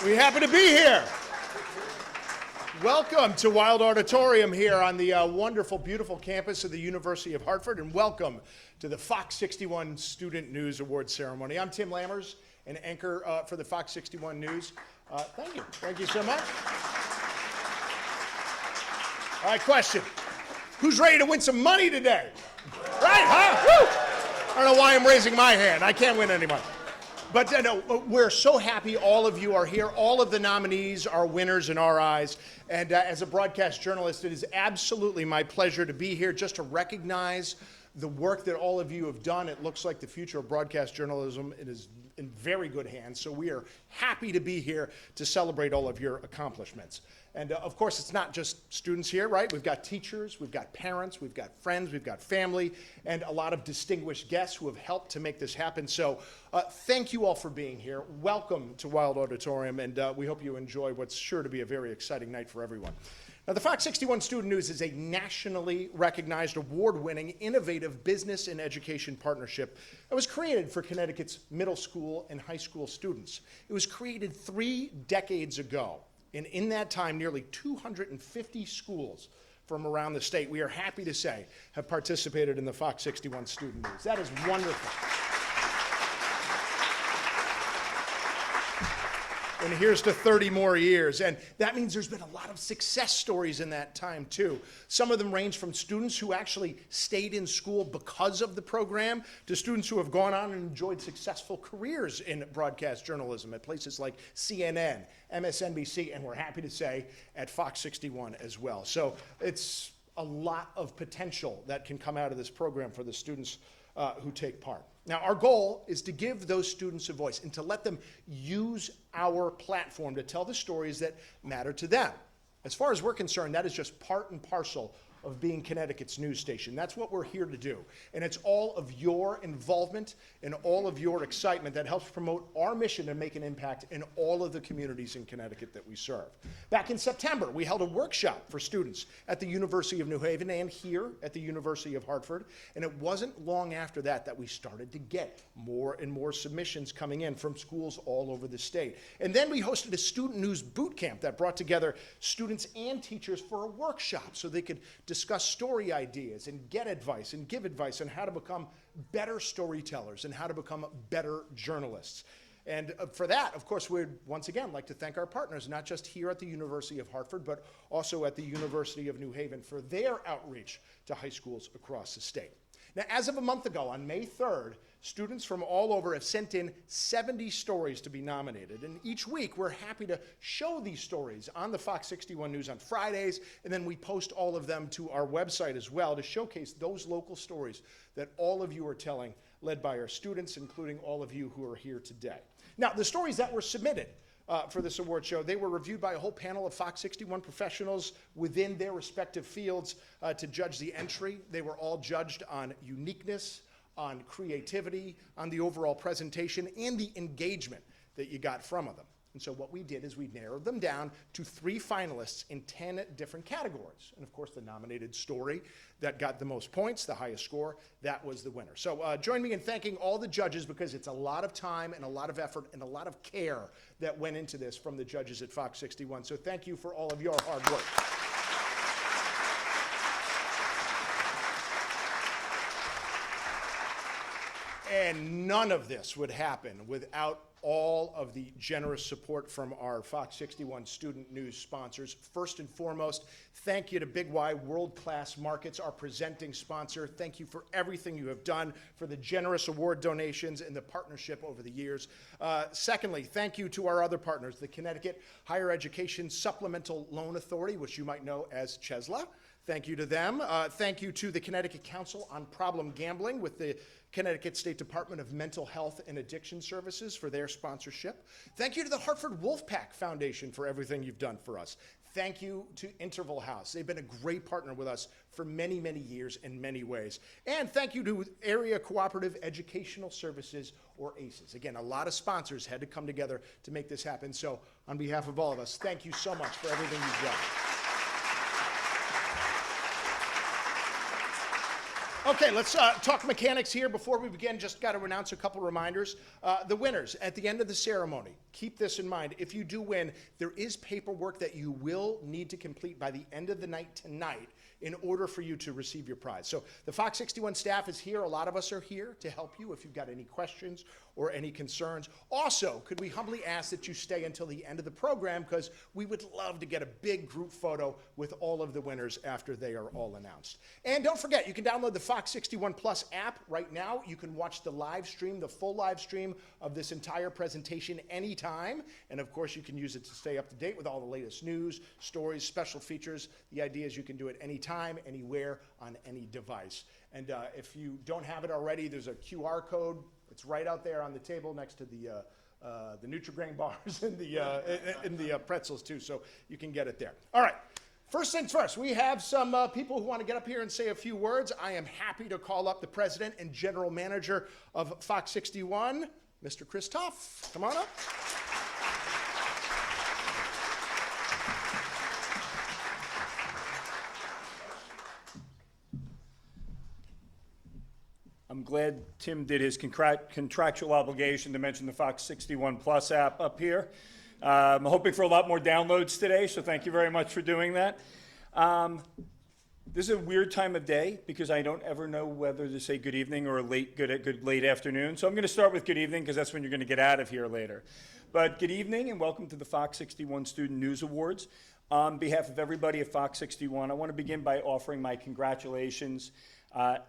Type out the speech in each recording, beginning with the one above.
We happen to be here. Welcome to Wilde Auditorium here on the wonderful, beautiful campus of the University of Hartford, and welcome to the FOX61 Student News Awards Ceremony. I'm Tim Lammers, an anchor for the FOX61 News. Thank you. Thank you so much. All right, question. Who's ready to win some money today? Right, huh? Woo! I don't know why I'm raising my hand. I can't win any money. But no, we're so happy all of you are here. All of the nominees are winners in our eyes. And as a broadcast journalist, it is absolutely my pleasure to be here just to recognize the work that all of you have done. It looks like the future of broadcast journalism is in very good hands. So we are happy to be here to celebrate all of your accomplishments. And of course, it's not just students here, right? We've got teachers, we've got parents, we've got friends, we've got family, and a lot of distinguished guests who have helped to make this happen. So thank you all for being here. Welcome to Wilde Auditorium, and we hope you enjoy what's sure to be a very exciting night for everyone. Now, the FOX61 Student News is a nationally recognized, award-winning, innovative business and education partnership that was created for Connecticut's middle school and high school students. It was created 3 decades ago. And in that time, nearly 250 schools from around the state, we are happy to say, have participated in the FOX61 Student News. That is wonderful. And here's to 30 more years. And that means there's been a lot of success stories in that time, too. Some of them range from students who actually stayed in school because of the program to students who have gone on and enjoyed successful careers in broadcast journalism at places like CNN, MSNBC, and we're happy to say at FOX61 as well. So it's a lot of potential that can come out of this program for the students who take part. Now, our goal is to give those students a voice and to let them use our platform to tell the stories that matter to them. As far as we're concerned, that is just part and parcel of being Connecticut's news station. That's what we're here to do. And it's all of your involvement and all of your excitement that helps promote our mission to make an impact in all of the communities in Connecticut that we serve. Back in September, we held a workshop for students at the University of New Haven and here at the University of Hartford. And it wasn't long after that that we started to get more and more submissions coming in from schools all over the state. And then we hosted a student news boot camp that brought together students and teachers for a workshop so they could discuss story ideas and get advice and give advice on how to become better storytellers and how to become better journalists. And for that, of course, we'd once again like to thank our partners, not just here at the University of Hartford, but also at the University of New Haven for their outreach to high schools across the state. Now, as of a month ago, on May 3rd, students from all over have sent in 70 stories to be nominated. And each week, we're happy to show these stories on the FOX61 News on Fridays, and then we post all of them to our website as well to showcase those local stories that all of you are telling, led by our students, including all of you who are here today. Now, the stories that were submitted for this award show, they were reviewed by a whole panel of FOX61 professionals within their respective fields to judge the entry. They were all judged on uniqueness, on creativity, on the overall presentation, and the engagement that you got from them. And so what we did is we narrowed them down to 3 finalists in 10 different categories. And of course, the nominated story that got the most points, the highest score, that was the winner. So join me in thanking all the judges, because it's a lot of time and a lot of effort and a lot of care that went into this from the judges at FOX61. So thank you for all of your hard work. And none of this would happen without all of the generous support from our FOX61 Student News sponsors. First and foremost, thank you to Big Y World-Class Markets, our presenting sponsor. Thank you for everything you have done, for the generous award donations and the partnership over the years. Secondly, thank you to our other partners, the Connecticut Higher Education Supplemental Loan Authority, which you might know as CHESLA. Thank you to them. Thank you to the Connecticut Council on Problem Gambling with the Connecticut State Department of Mental Health and Addiction Services for their sponsorship. Thank you to the Hartford Wolfpack Foundation for everything you've done for us. Thank you to Interval House. They've been a great partner with us for many, many years in many ways. And thank you to Area Cooperative Educational Services, or ACES. Again, a lot of sponsors had to come together to make this happen. So on behalf of all of us, thank you so much for everything you've done. Okay, let's talk mechanics here. Before we begin, just got to announce a couple reminders. The winners, at the end of the ceremony, keep this in mind. If you do win, there is paperwork that you will need to complete by the end of the night tonight in order for you to receive your prize. So the Fox 61 staff is here. A lot of us are here to help you if you've got any questions or any concerns. Also, could we humbly ask that you stay until the end of the program, because we would love to get a big group photo with all of the winners after they are all announced. And don't forget, you can download the Fox 61 Plus app right now. You can watch the live stream, the full live stream of this entire presentation anytime. And of course, you can use it to stay up to date with all the latest news, stories, special features. The idea is you can do it anytime, anywhere, on any device. And if you don't have it already, there's a QR code. It's right out there on the table next to the Nutri-Grain bars and the pretzels too, so you can get it there. All right, first things first, we have some people who want to get up here and say a few words. I am happy to call up the president and general manager of Fox 61, Mr. Chris Tuff. Come on up. I'm glad Tim did his contractual obligation to mention the Fox 61 Plus app up here. I'm hoping for a lot more downloads today, so thank you very much for doing that. This is a weird time of day because I don't ever know whether to say good evening or good late afternoon. So I'm going to start with good evening because that's when you're going to get out of here later. But good evening and welcome to the Fox 61 Student News Awards. On behalf of everybody at Fox 61, I want to begin by offering my congratulations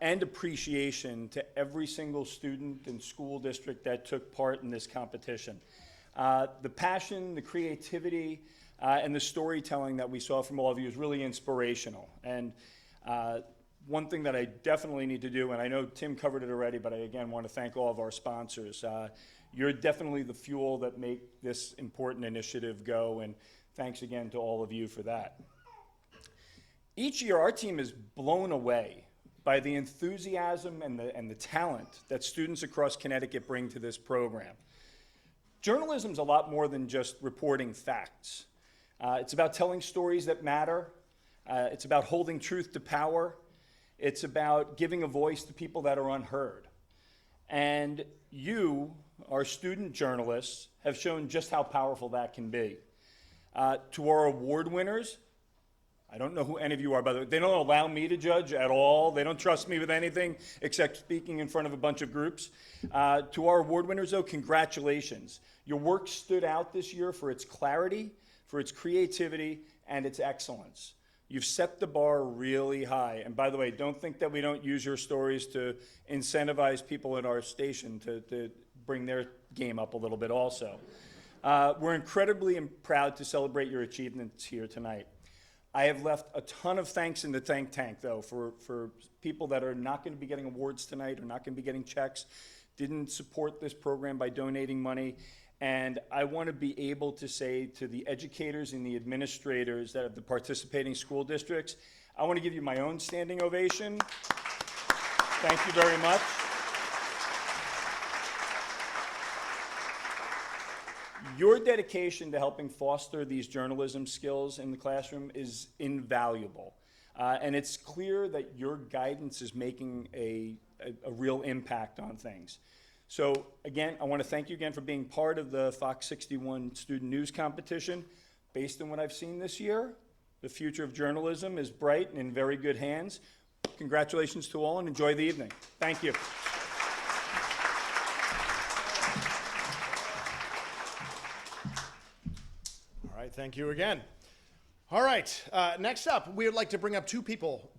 and appreciation to every single student and school district that took part in this competition. The passion, the creativity, and the storytelling that we saw from all of you is really inspirational. And one thing that I definitely need to do, and I know Tim covered it already, but I again want to thank all of our sponsors. You're definitely the fuel that make this important initiative go, and thanks again to all of you for that. Each year, our team is blown away by the enthusiasm and the talent that students across Connecticut bring to this program. Journalism's a lot more than just reporting facts. It's about telling stories that matter. It's about holding truth to power. It's about giving a voice to people that are unheard. And you, our student journalists, have shown just how powerful that can be. To our award winners, I don't know who any of you are, by the way. They don't allow me to judge at all. They don't trust me with anything except speaking in front of a bunch of groups. To our award winners, though, congratulations. Your work stood out this year for its clarity, for its creativity, and its excellence. You've set the bar really high. And by the way, don't think that we don't use your stories to incentivize people at our station to bring their game up a little bit also. We're incredibly proud to celebrate your achievements here tonight. I have left a ton of thanks in the thank tank, though, for people that are not going to be getting awards tonight or not going to be getting checks, didn't support this program by donating money. And I want to be able to say to the educators and the administrators that of the participating school districts, I want to give you my own standing ovation. Thank you very much. Your dedication to helping foster these journalism skills in the classroom is invaluable. And it's clear that your guidance is making a real impact on things. So again, I want to thank you again for being part of the Fox 61 Student News Competition. Based on what I've seen this year, the future of journalism is bright and in very good hands. Congratulations to all and enjoy the evening. Thank you. Thank you again. All right, next up, we would like to bring up two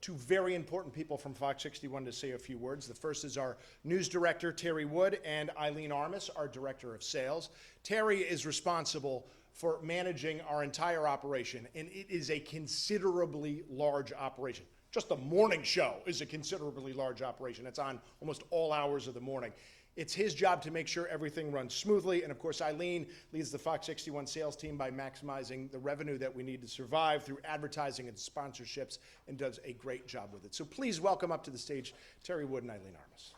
very important people from Fox 61 to say a few words. The first is our news director, Terry Wood, and Eileen Armis, our director of sales. Terry is responsible for managing our entire operation, and it is a considerably large operation. Just the morning show is a considerably large operation. It's on almost all hours of the morning. It's his job to make sure everything runs smoothly. And of course, Eileen leads the Fox 61 sales team by maximizing the revenue that we need to survive through advertising and sponsorships, and does a great job with it. So please welcome up to the stage Terry Wood and Eileen Armis.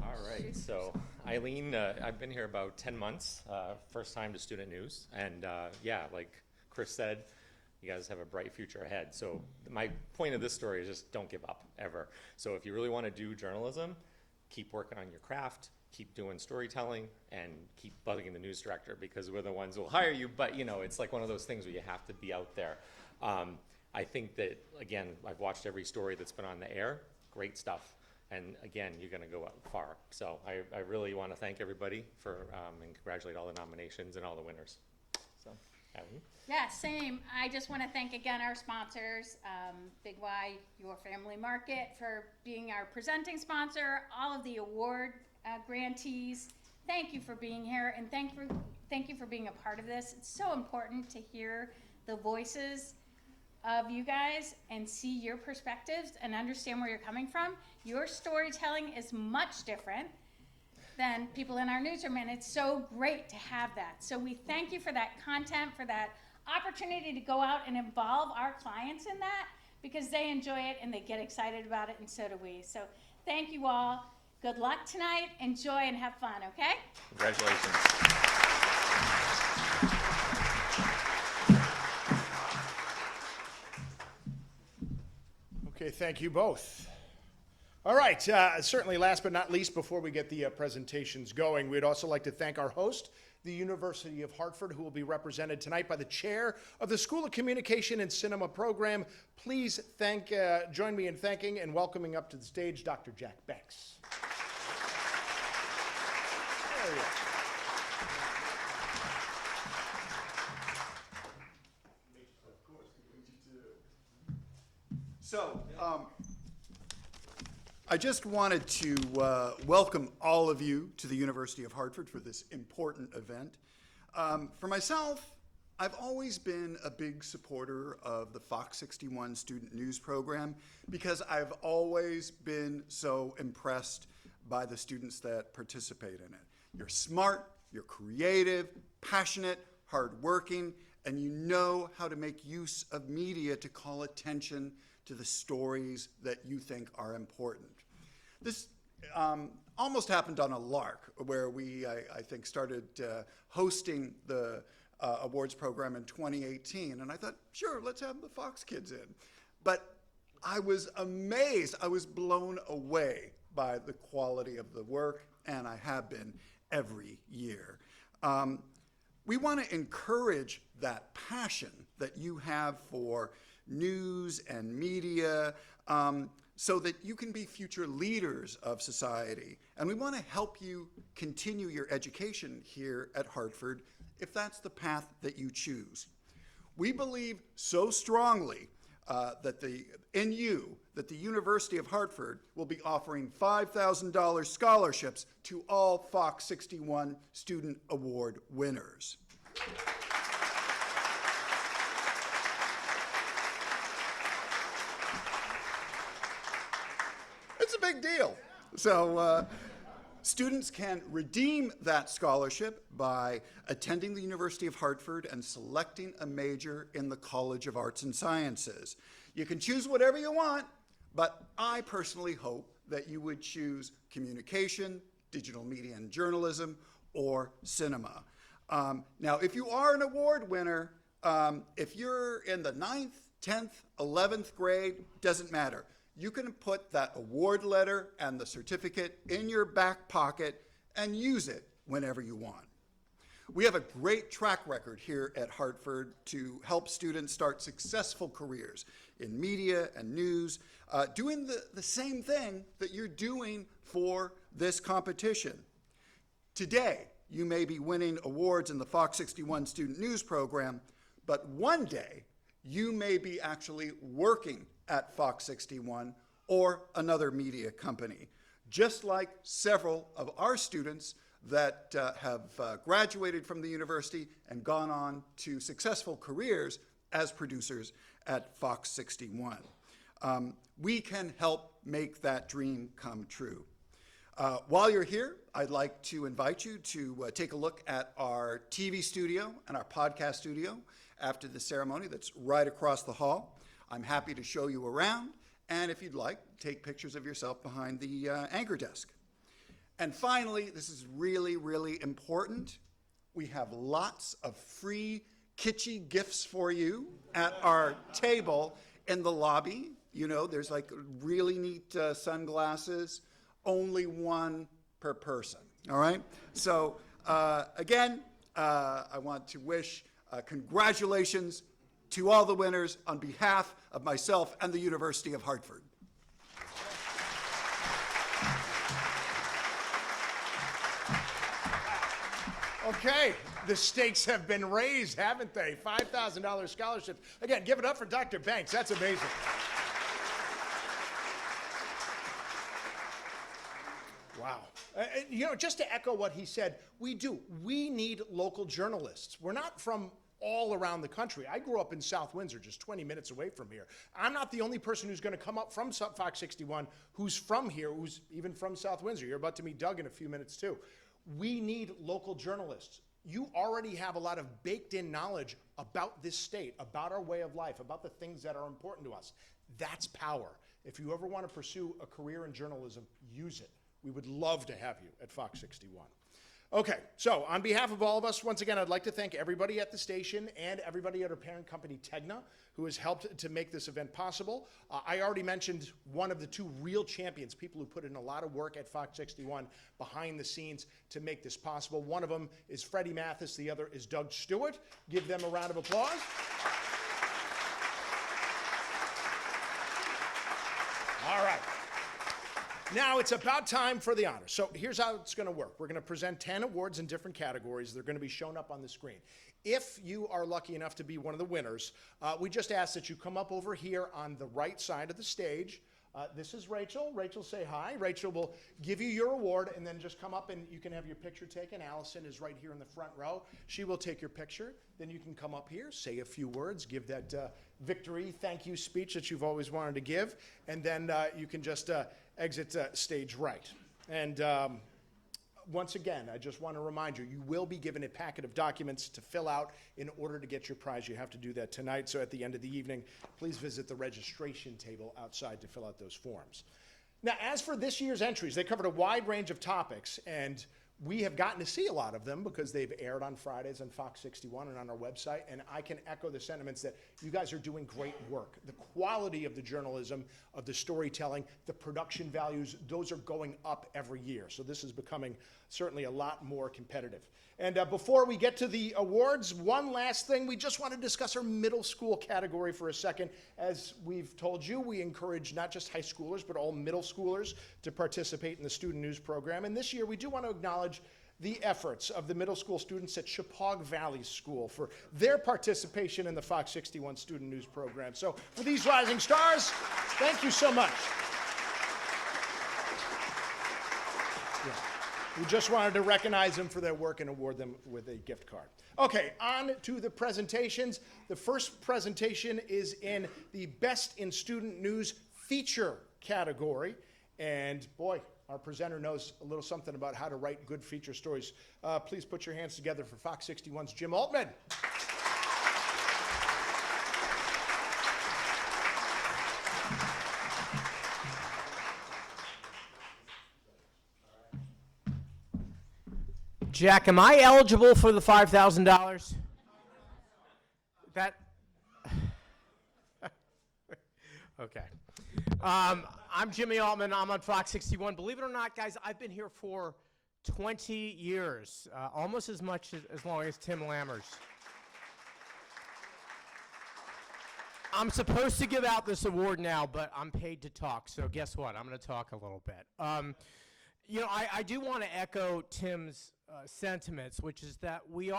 All right, so Eileen, I've been here about 10 months, first time to Student News. And yeah, like Chris said, you guys have a bright future ahead. So my point of this story is just don't give up, ever. So if you really want to do journalism, keep working on your craft, keep doing storytelling, and keep bugging the news director, because we're the ones who will hire you. But you know, it's like one of those things where you have to be out there. I think that, again, I've watched every story that's been on the air, great stuff. And again, you're going to go out far. So I really want to thank everybody for, and congratulate all the nominations and all the winners. So, Eileen? Yeah, same. I just want to thank again our sponsors, Big Y, Your Family Market, for being our presenting sponsor, all of the award grantees. Thank you for being here, and thank you for being a part of this. It's so important to hear the voices of you guys and see your perspectives and understand where you're coming from. Your storytelling is much different than people in our newsroom, and it's so great to have that. So we thank you for that content, for that opportunity to go out and involve our clients in that, because they enjoy it and they get excited about it, and so do we. So thank you all. Good luck tonight. Enjoy and have fun, okay? Congratulations. Okay, thank you both. All right, certainly last but not least, before we get the presentations going, we'd also like to thank our host, the University of Hartford, who will be represented tonight by the chair of the School of Communication and Cinema program. Please join me in thanking and welcoming up to the stage Dr. Jack Banks. There he is. So, I just wanted to welcome all of you to the University of Hartford for this important event. For myself, I've always been a big supporter of the FOX61 Student News program because I've always been so impressed by the students that participate in it. You're smart, you're creative, passionate, hardworking, and you know how to make use of media to call attention to the stories that you think are important. This almost happened on a lark, where we, I think, started hosting the awards program in 2018, and I thought, sure, let's have the Fox kids in. But I was amazed, I was blown away by the quality of the work, and I have been every year. We want to encourage that passion that you have for news and media, so that you can be future leaders of society. And we want to help you continue your education here at Hartford if that's the path that you choose. We believe so strongly that the University of Hartford will be offering $5,000 scholarships to all FOX61 Student Award winners. It's a big deal. So students can redeem that scholarship by attending the University of Hartford and selecting a major in the College of Arts and Sciences. You can choose whatever you want, but I personally hope that you would choose communication, digital media and journalism, or cinema. Now, if you are an award winner, if you're in the 9th, 10th, 11th grade, doesn't matter. You can put that award letter and the certificate in your back pocket and use it whenever you want. We have a great track record here at Hartford to help students start successful careers in media and news, doing the same thing that you're doing for this competition. Today, you may be winning awards in the FOX61 Student News program, but one day, you may be actually working at FOX61 or another media company, just like several of our students that have graduated from the university and gone on to successful careers as producers at FOX61. We can help make that dream come true. While you're here, I'd like to invite you to take a look at our TV studio and our podcast studio after the ceremony that's right across the hall. I'm happy to show you around, and if you'd like, take pictures of yourself behind the anchor desk. And finally, this is really, really important. We have lots of free kitschy gifts for you at our table in the lobby. You know, there's like really neat sunglasses, only one per person, all right? So again, I want to wish congratulations to all the winners on behalf of myself and the University of Hartford. Okay, the stakes have been raised, haven't they? $5,000 scholarships. Again, give it up for Dr. Banks. That's amazing. Wow. You know, just to echo what he said, we need local journalists. We're not from all around the country. I grew up in South Windsor, just 20 minutes away from here. I'm not the only person who's going to come up from Fox 61 who's from here, who's even from South Windsor. You're about to meet Doug in a few minutes too. We need local journalists. You already have a lot of baked-in knowledge about this state, about our way of life, about the things that are important to us. That's power. If you ever want to pursue a career in journalism, use it. We would love to have you at Fox 61. Okay, so on behalf of all of us, once again, I'd like to thank everybody at the station and everybody at our parent company, Tegna, who has helped to make this event possible. I already mentioned one of the two real champions, people who put in a lot of work at Fox 61 behind the scenes to make this possible. One of them is Freddie Mathis, the other is Doug Stewart. Give them a round of applause. All right. Now it's about time for the honors. So here's how it's going to work. We're going to present 10 awards in different categories. They're going to be shown up on the screen. If you are lucky enough to be one of the winners, we just ask that you come up over here on the right side of the stage. This is Rachel. Rachel, say hi. Rachel will give you your award and then just come up and you can have your picture taken. Allison is right here in the front row. She will take your picture. Then you can come up here, say a few words, give that victory thank you speech that you've always wanted to give, and then you can just exit stage right. And once again, I just want to remind you, you will be given a packet of documents to fill out in order to get your prize. You have to do that tonight, so at the end of the evening, please visit the registration table outside to fill out those forms. Now, as for this year's entries, they covered a wide range of topics, and we have gotten to see a lot of them because they've aired on Fridays on Fox 61 and on our website, and I can echo the sentiments that you guys are doing great work. The quality of the journalism, of the storytelling, the production values, those are going up every year. So this is becoming certainly a lot more competitive. And before we get to the awards, one last thing, we just want to discuss our middle school category for a second. As we've told you, we encourage not just high schoolers, but all middle schoolers to participate in the student news program. And this year, we do want to acknowledge the efforts of the middle school students at Chappaqua Valley School for their participation in the Fox 61 student news program. So for these rising stars, thank you so much. Yeah. We just wanted to recognize them for their work and award them with a gift card. Okay, on to the presentations. The first presentation is in the Best in Student News feature category. And boy, our presenter knows a little something about how to write good feature stories. Please put your hands together for Fox 61's Jim Altman. Jack, am I eligible for the $5,000? That. Okay. I'm Jimmy Altman. I'm on Fox 61. Believe it or not, guys, I've been here for 20 years, almost as much as long as Tim Lammers. I'm supposed to give out this award now, but I'm paid to talk, so guess what? I'm going to talk a little bit. You know, I do want to echo Tim's sentiments, which is that we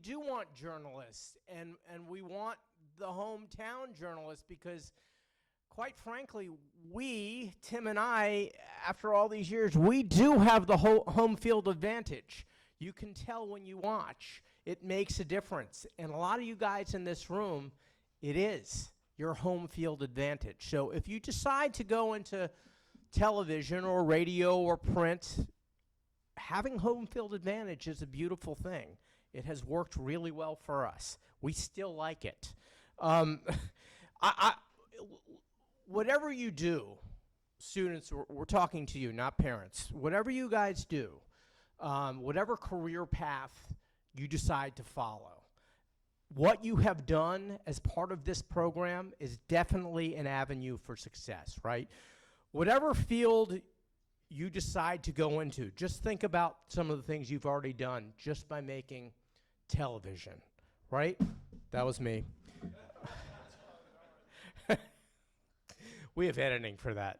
do want journalists, and we want the hometown journalists because, quite frankly, Tim and I, after all these years, we do have the home field advantage. You can tell when you watch. It makes a difference. And a lot of you guys in this room, it is your home field advantage. So if you decide to go into television or radio or print, having home field advantage is a beautiful thing. It has worked really well for us. We still like it. Whatever you do, students, we're talking to you, not parents. Whatever you guys do, whatever career path you decide to follow, what you have done as part of this program is definitely an avenue for success, right? Whatever field you decide to go into, just think about some of the things you've already done just by making television, right? That was me. We have editing for that.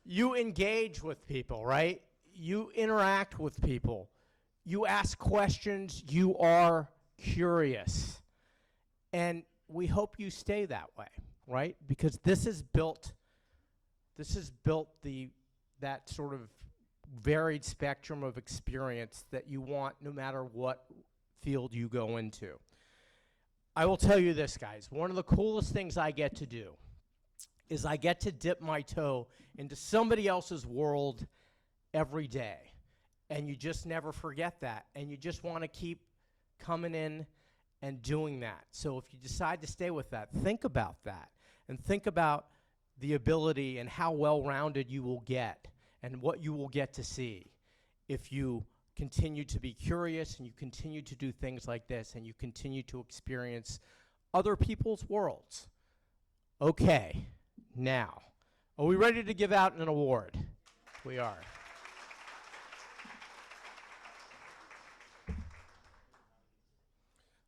You engage with people, right? You interact with people. You ask questions. You are curious. And we hope you stay that way, right? Because this has built that sort of varied spectrum of experience that you want no matter what field you go into. I will tell you this, guys. One of the coolest things I get to do is I get to dip my toe into somebody else's world every day. And you just never forget that. And you just want to keep coming in and doing that. So if you decide to stay with that, think about that. And think about the ability and how well-rounded you will get and what you will get to see if you continue to be curious and you continue to do things like this and you continue to experience other people's worlds. Okay, now, are we ready to give out an award? We are.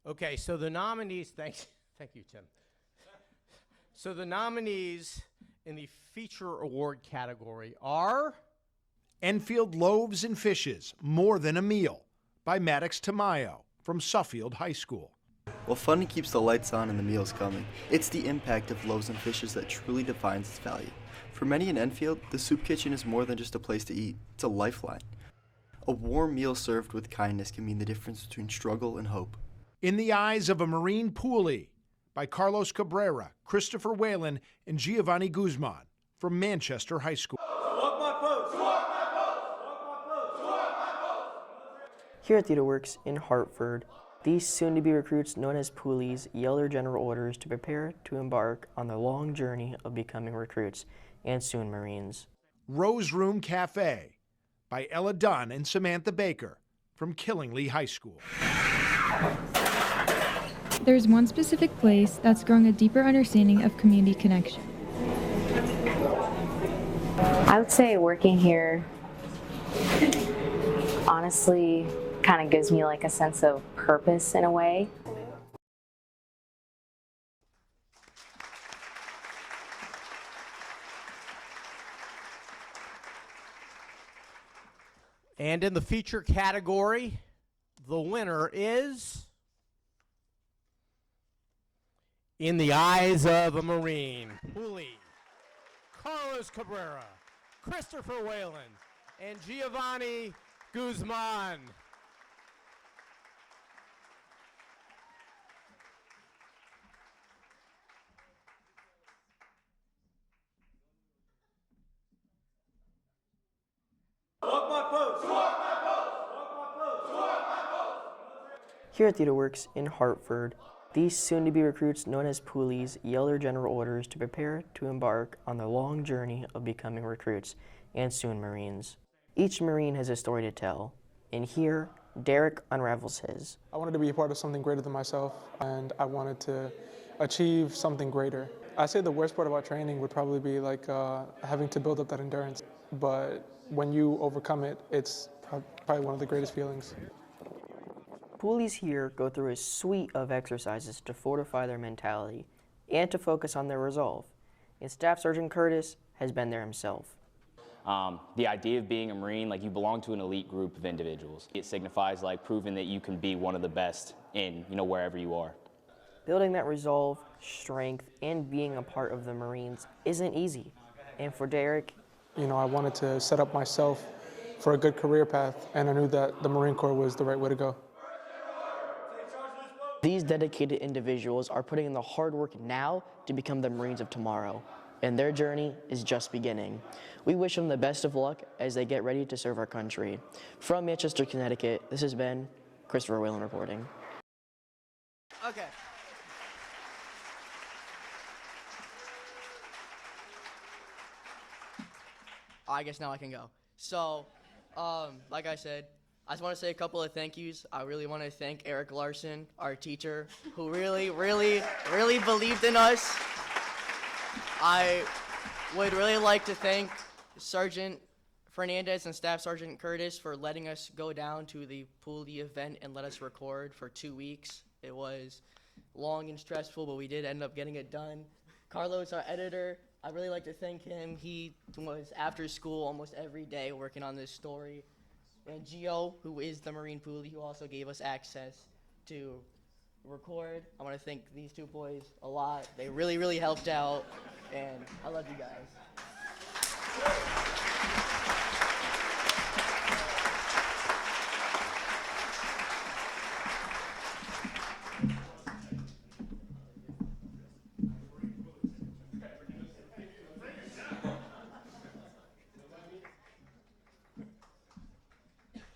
Okay, so the nominees, thank you, Tim. So the nominees in the feature award category are Enfield Loaves and Fishes, More Than a Meal, by Maddox Tamayo from Suffield High School. Well, fun keeps the lights on and the meals coming. It's the impact of Loaves and Fishes that truly defines its value. For many in Enfield, the soup kitchen is more than just a place to eat. It's a lifeline. A warm meal served with kindness can mean the difference between struggle and hope. In the Eyes of a Marine Poolie, by Carlos Cabrera, Christopher Whalen, and Giovanni Guzman from Manchester High School. Here at TheaterWorks in Hartford, these soon-to-be recruits known as poolies yell their general orders to prepare to embark on the long journey of becoming recruits and soon Marines. Rose Room Cafe, by Ella Dunn and Samantha Baker from Killingly High School. There's one specific place that's growing a deeper understanding of community connection. I would say working here honestly kind of gives me like a sense of purpose in a way. And in the feature category, the winner is In the Eyes of a Marine Poolie, Carlos Cabrera, Christopher Whalen, and Giovanni Guzman. Here at TheaterWorks in Hartford, these soon-to-be recruits known as poolies yell their general orders to prepare to embark on the long journey of becoming recruits and soon Marines. Each Marine has a story to tell, and here, Derek unravels his. I wanted to be a part of something greater than myself, and I wanted to achieve something greater. I say the worst part about training would probably be like having to build up that endurance, but when you overcome it, it's probably one of the greatest feelings. Poolies here go through a suite of exercises to fortify their mentality and to focus on their resolve, and Staff Sergeant Curtis has been there himself. The idea of being a Marine, like you belong to an elite group of individuals. It signifies like proving that you can be one of the best in, wherever you are. Building that resolve, strength, and being a part of the Marines isn't easy. And for Derek, I wanted to set up myself for a good career path, and I knew that the Marine Corps was the right way to go. These dedicated individuals are putting in the hard work now to become the Marines of tomorrow, and their journey is just beginning. We wish them the best of luck as they get ready to serve our country. From Manchester, Connecticut, this has been Christopher Whalen reporting. Okay. I guess now I can go. So, like I said, I just want to say a couple of thank yous. I really want to thank Eric Larson, our teacher, who really believed in us. I would really like to thank Sergeant Fernandez and Staff Sergeant Curtis for letting us go down to the Pooley event and let us record for 2 weeks. It was long and stressful, but we did end up getting it done. Carlos, our editor, I really like to thank him. He was after school almost every day working on this story. And Gio, who is the Marine Pooley, who also gave us access to record. I want to thank these two boys a lot. They really helped out, and I love you guys.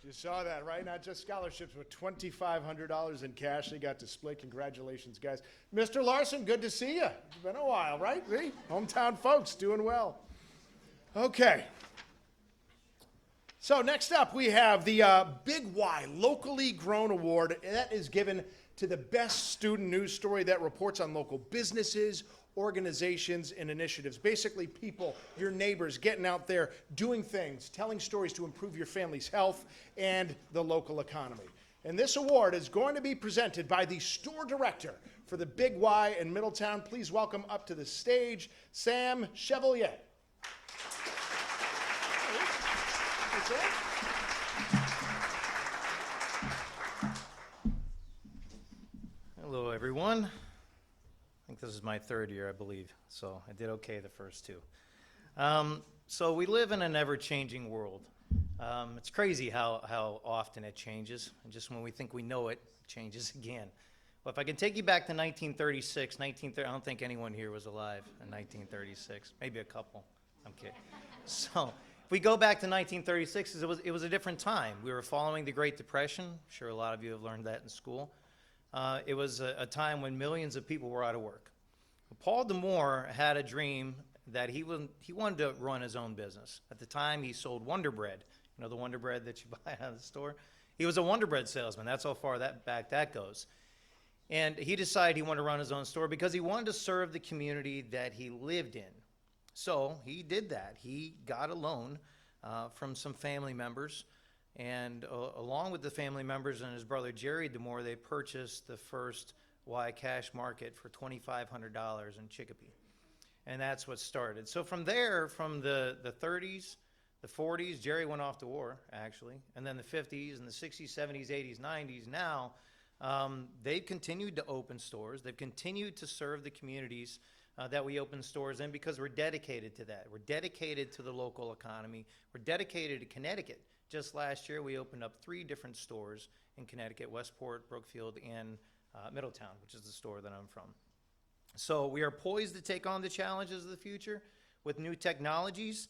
You saw that, right? Not just scholarships, but $2,500 in cash they got to split. Congratulations, guys. Mr. Larson, good to see you. It's been a while, right? See? Hometown folks doing well. Okay. So next up, we have the Big Y Locally Grown Award. That is given to the best student news story that reports on local businesses, organizations, and initiatives. Basically, people, your neighbors, getting out there, doing things, telling stories to improve your family's health and the local economy. And this award is going to be presented by the store director for the Big Y in Middletown. Please welcome up to the stage, Sam Chevalier. Hello, everyone. I think this is my third year, I believe, so I did okay the first two. So we live in an ever-changing world. It's crazy how often it changes, and just when we think we know it, it changes again. Well, if I can take you back to 1936, I don't think anyone here was alive in 1936, maybe a couple, I'm kidding. So if we go back to 1936, it was a different time. We were following the Great Depression. I'm sure a lot of you have learned that in school. It was a time when millions of people were out of work. Paul DeMoore had a dream that he wanted to run his own business. At the time, he sold Wonder Bread. You know the Wonder Bread that you buy out of the store? He was a Wonder Bread salesman. That's how far back that goes. And he decided he wanted to run his own store because he wanted to serve the community that he lived in. So he did that. He got a loan from some family members. And along with the family members and his brother Jerry DeMoore, they purchased the first Y Cash Market for $2,500 in Chicopee. And that's what started. So from there, from the 30s, the 40s, Jerry went off to war, actually. And then the 50s and the 60s, 70s, 80s, 90s. Now, they've continued to open stores. They've continued to serve the communities that we open stores in because we're dedicated to that. We're dedicated to the local economy. We're dedicated to Connecticut. Just last year, we opened up 3 different stores in Connecticut: Westport, Brookfield, and Middletown, which is the store that I'm from. So we are poised to take on the challenges of the future with new technologies.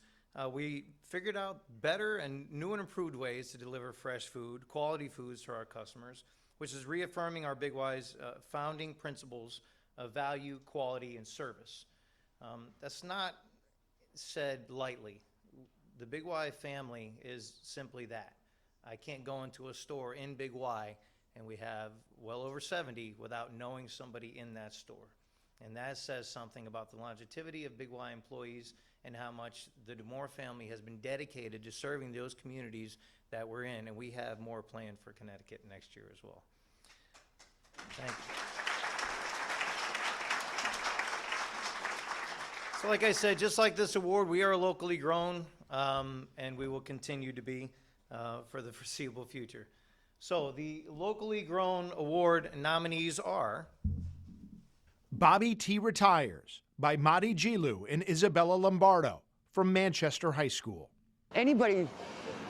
We figured out better and new and improved ways to deliver fresh food, quality foods to our customers, which is reaffirming our Big Y's founding principles of value, quality, and service. That's not said lightly. The Big Y family is simply that. I can't go into a store in Big Y, and we have well over 70, without knowing somebody in that store. And that says something about the longevity of Big Y employees and how much the DeMoore family has been dedicated to serving those communities that we're in, and we have more planned for Connecticut next year as well. Thank you. So like I said, just like this award, we are locally grown, and we will continue to be for the foreseeable future. So the locally grown award nominees are Bobby T. Retires by Madi Gilu and Isabella Lombardo from Manchester High School. Anybody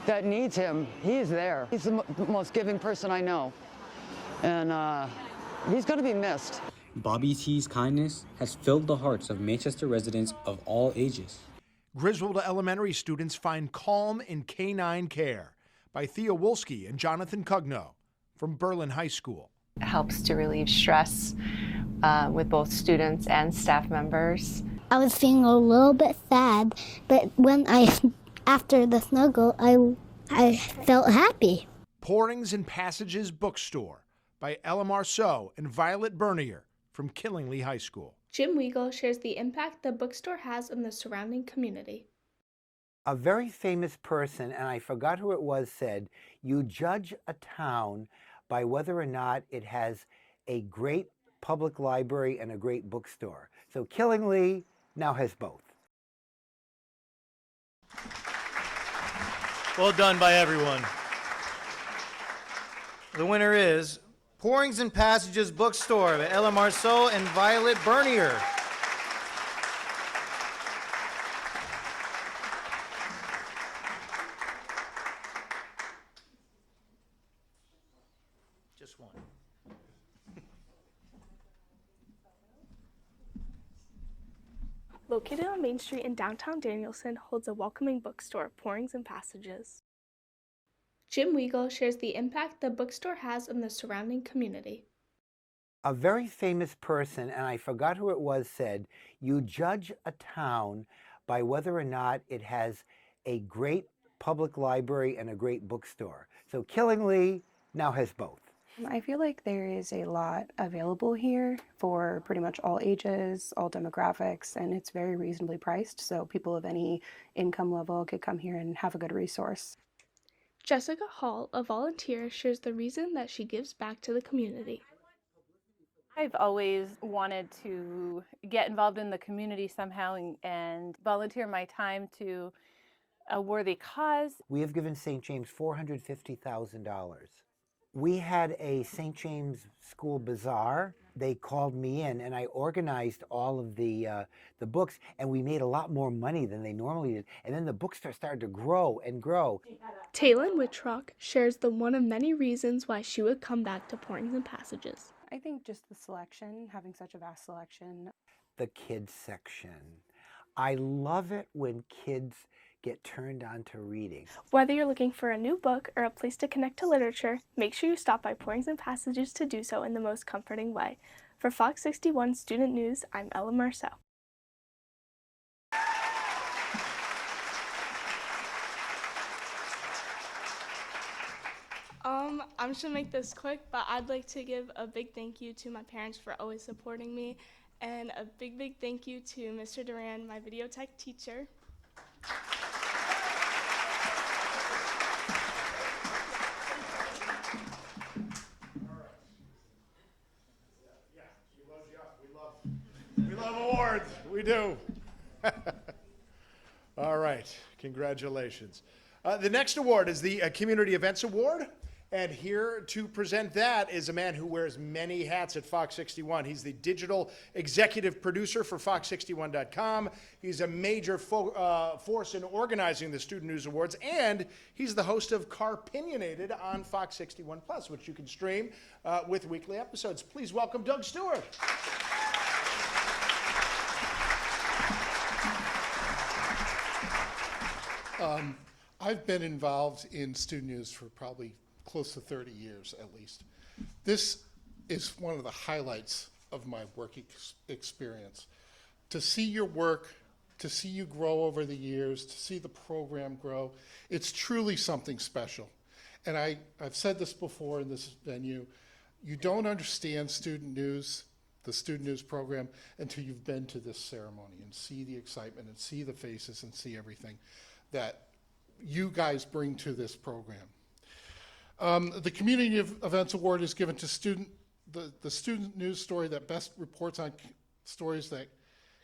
that needs him, he is there. He's the most giving person I know, and he's going to be missed. Bobby T's kindness has filled the hearts of Manchester residents of all ages. Griswold Elementary students find calm in canine care by Thea Wolski and Jonathan Cugno from Berlin High School. It helps to relieve stress with both students and staff members. I was feeling a little bit sad, but when I after the snuggle, I felt happy. Pourings and Passages Bookstore by Ella Marceau and Violet Bernier from Killingly High School. Jim Weigel shares the impact the bookstore has on the surrounding community. A very famous person, and I forgot who it was, said, "You judge a town by whether or not it has a great public library and a great bookstore." So Killingly now has both. Well done by everyone. The winner is Pourings and Passages Bookstore by Ella Marceau and Violet Bernier. Just one. Located on Main Street in downtown Danielson, holds a welcoming bookstore, Pourings and Passages. Jim Weigel shares the impact the bookstore has on the surrounding community. A very famous person, and I forgot who it was, said, "You judge a town by whether or not it has a great public library and a great bookstore." So Killingly now has both. I feel like there is a lot available here for pretty much all ages, all demographics, and it's very reasonably priced, so people of any income level could come here and have a good resource. Jessica Hall, a volunteer, shares the reason that she gives back to the community. I've always wanted to get involved in the community somehow and volunteer my time to a worthy cause. We have given St. James $450,000. We had a St. James School Bazaar. They called me in, and I organized all of the books, and we made a lot more money than they normally did. And then the bookstore started to grow and grow. Taylin Wittrock shares the one of many reasons why she would come back to Pourings and Passages. I think just the selection, having such a vast selection. The kids section. I love it when kids get turned on to reading. Whether you're looking for a new book or a place to connect to literature, make sure you stop by Pourings and Passages to do so in the most comforting way. For FOX61 Student News, I'm Ella Marceau. I'm just gonna make this quick, but I'd like to give a big thank you to my parents for always supporting me, and a big thank you to Mr. Duran, my video tech teacher. We love awards. We do. All right. Congratulations. The next award is the Community Events Award. And here to present that is a man who wears many hats at FOX61. He's the digital executive producer for FOX61.com. He's a major force in organizing the Student News Awards, and he's the host of Carpinionated on FOX61 Plus, which you can stream with weekly episodes. Please welcome Doug Stewart. I've been involved in student news for probably close to 30 years at least. This is one of the highlights of my work experience. To see your work, to see you grow over the years, to see the program grow, it's truly something special. And I've said this before in this venue, you don't understand student news, the student news program, until you've been to this ceremony and see the excitement and see the faces and see everything that you guys bring to this program. The Community Events Award is given to the student news story that best reports on stories that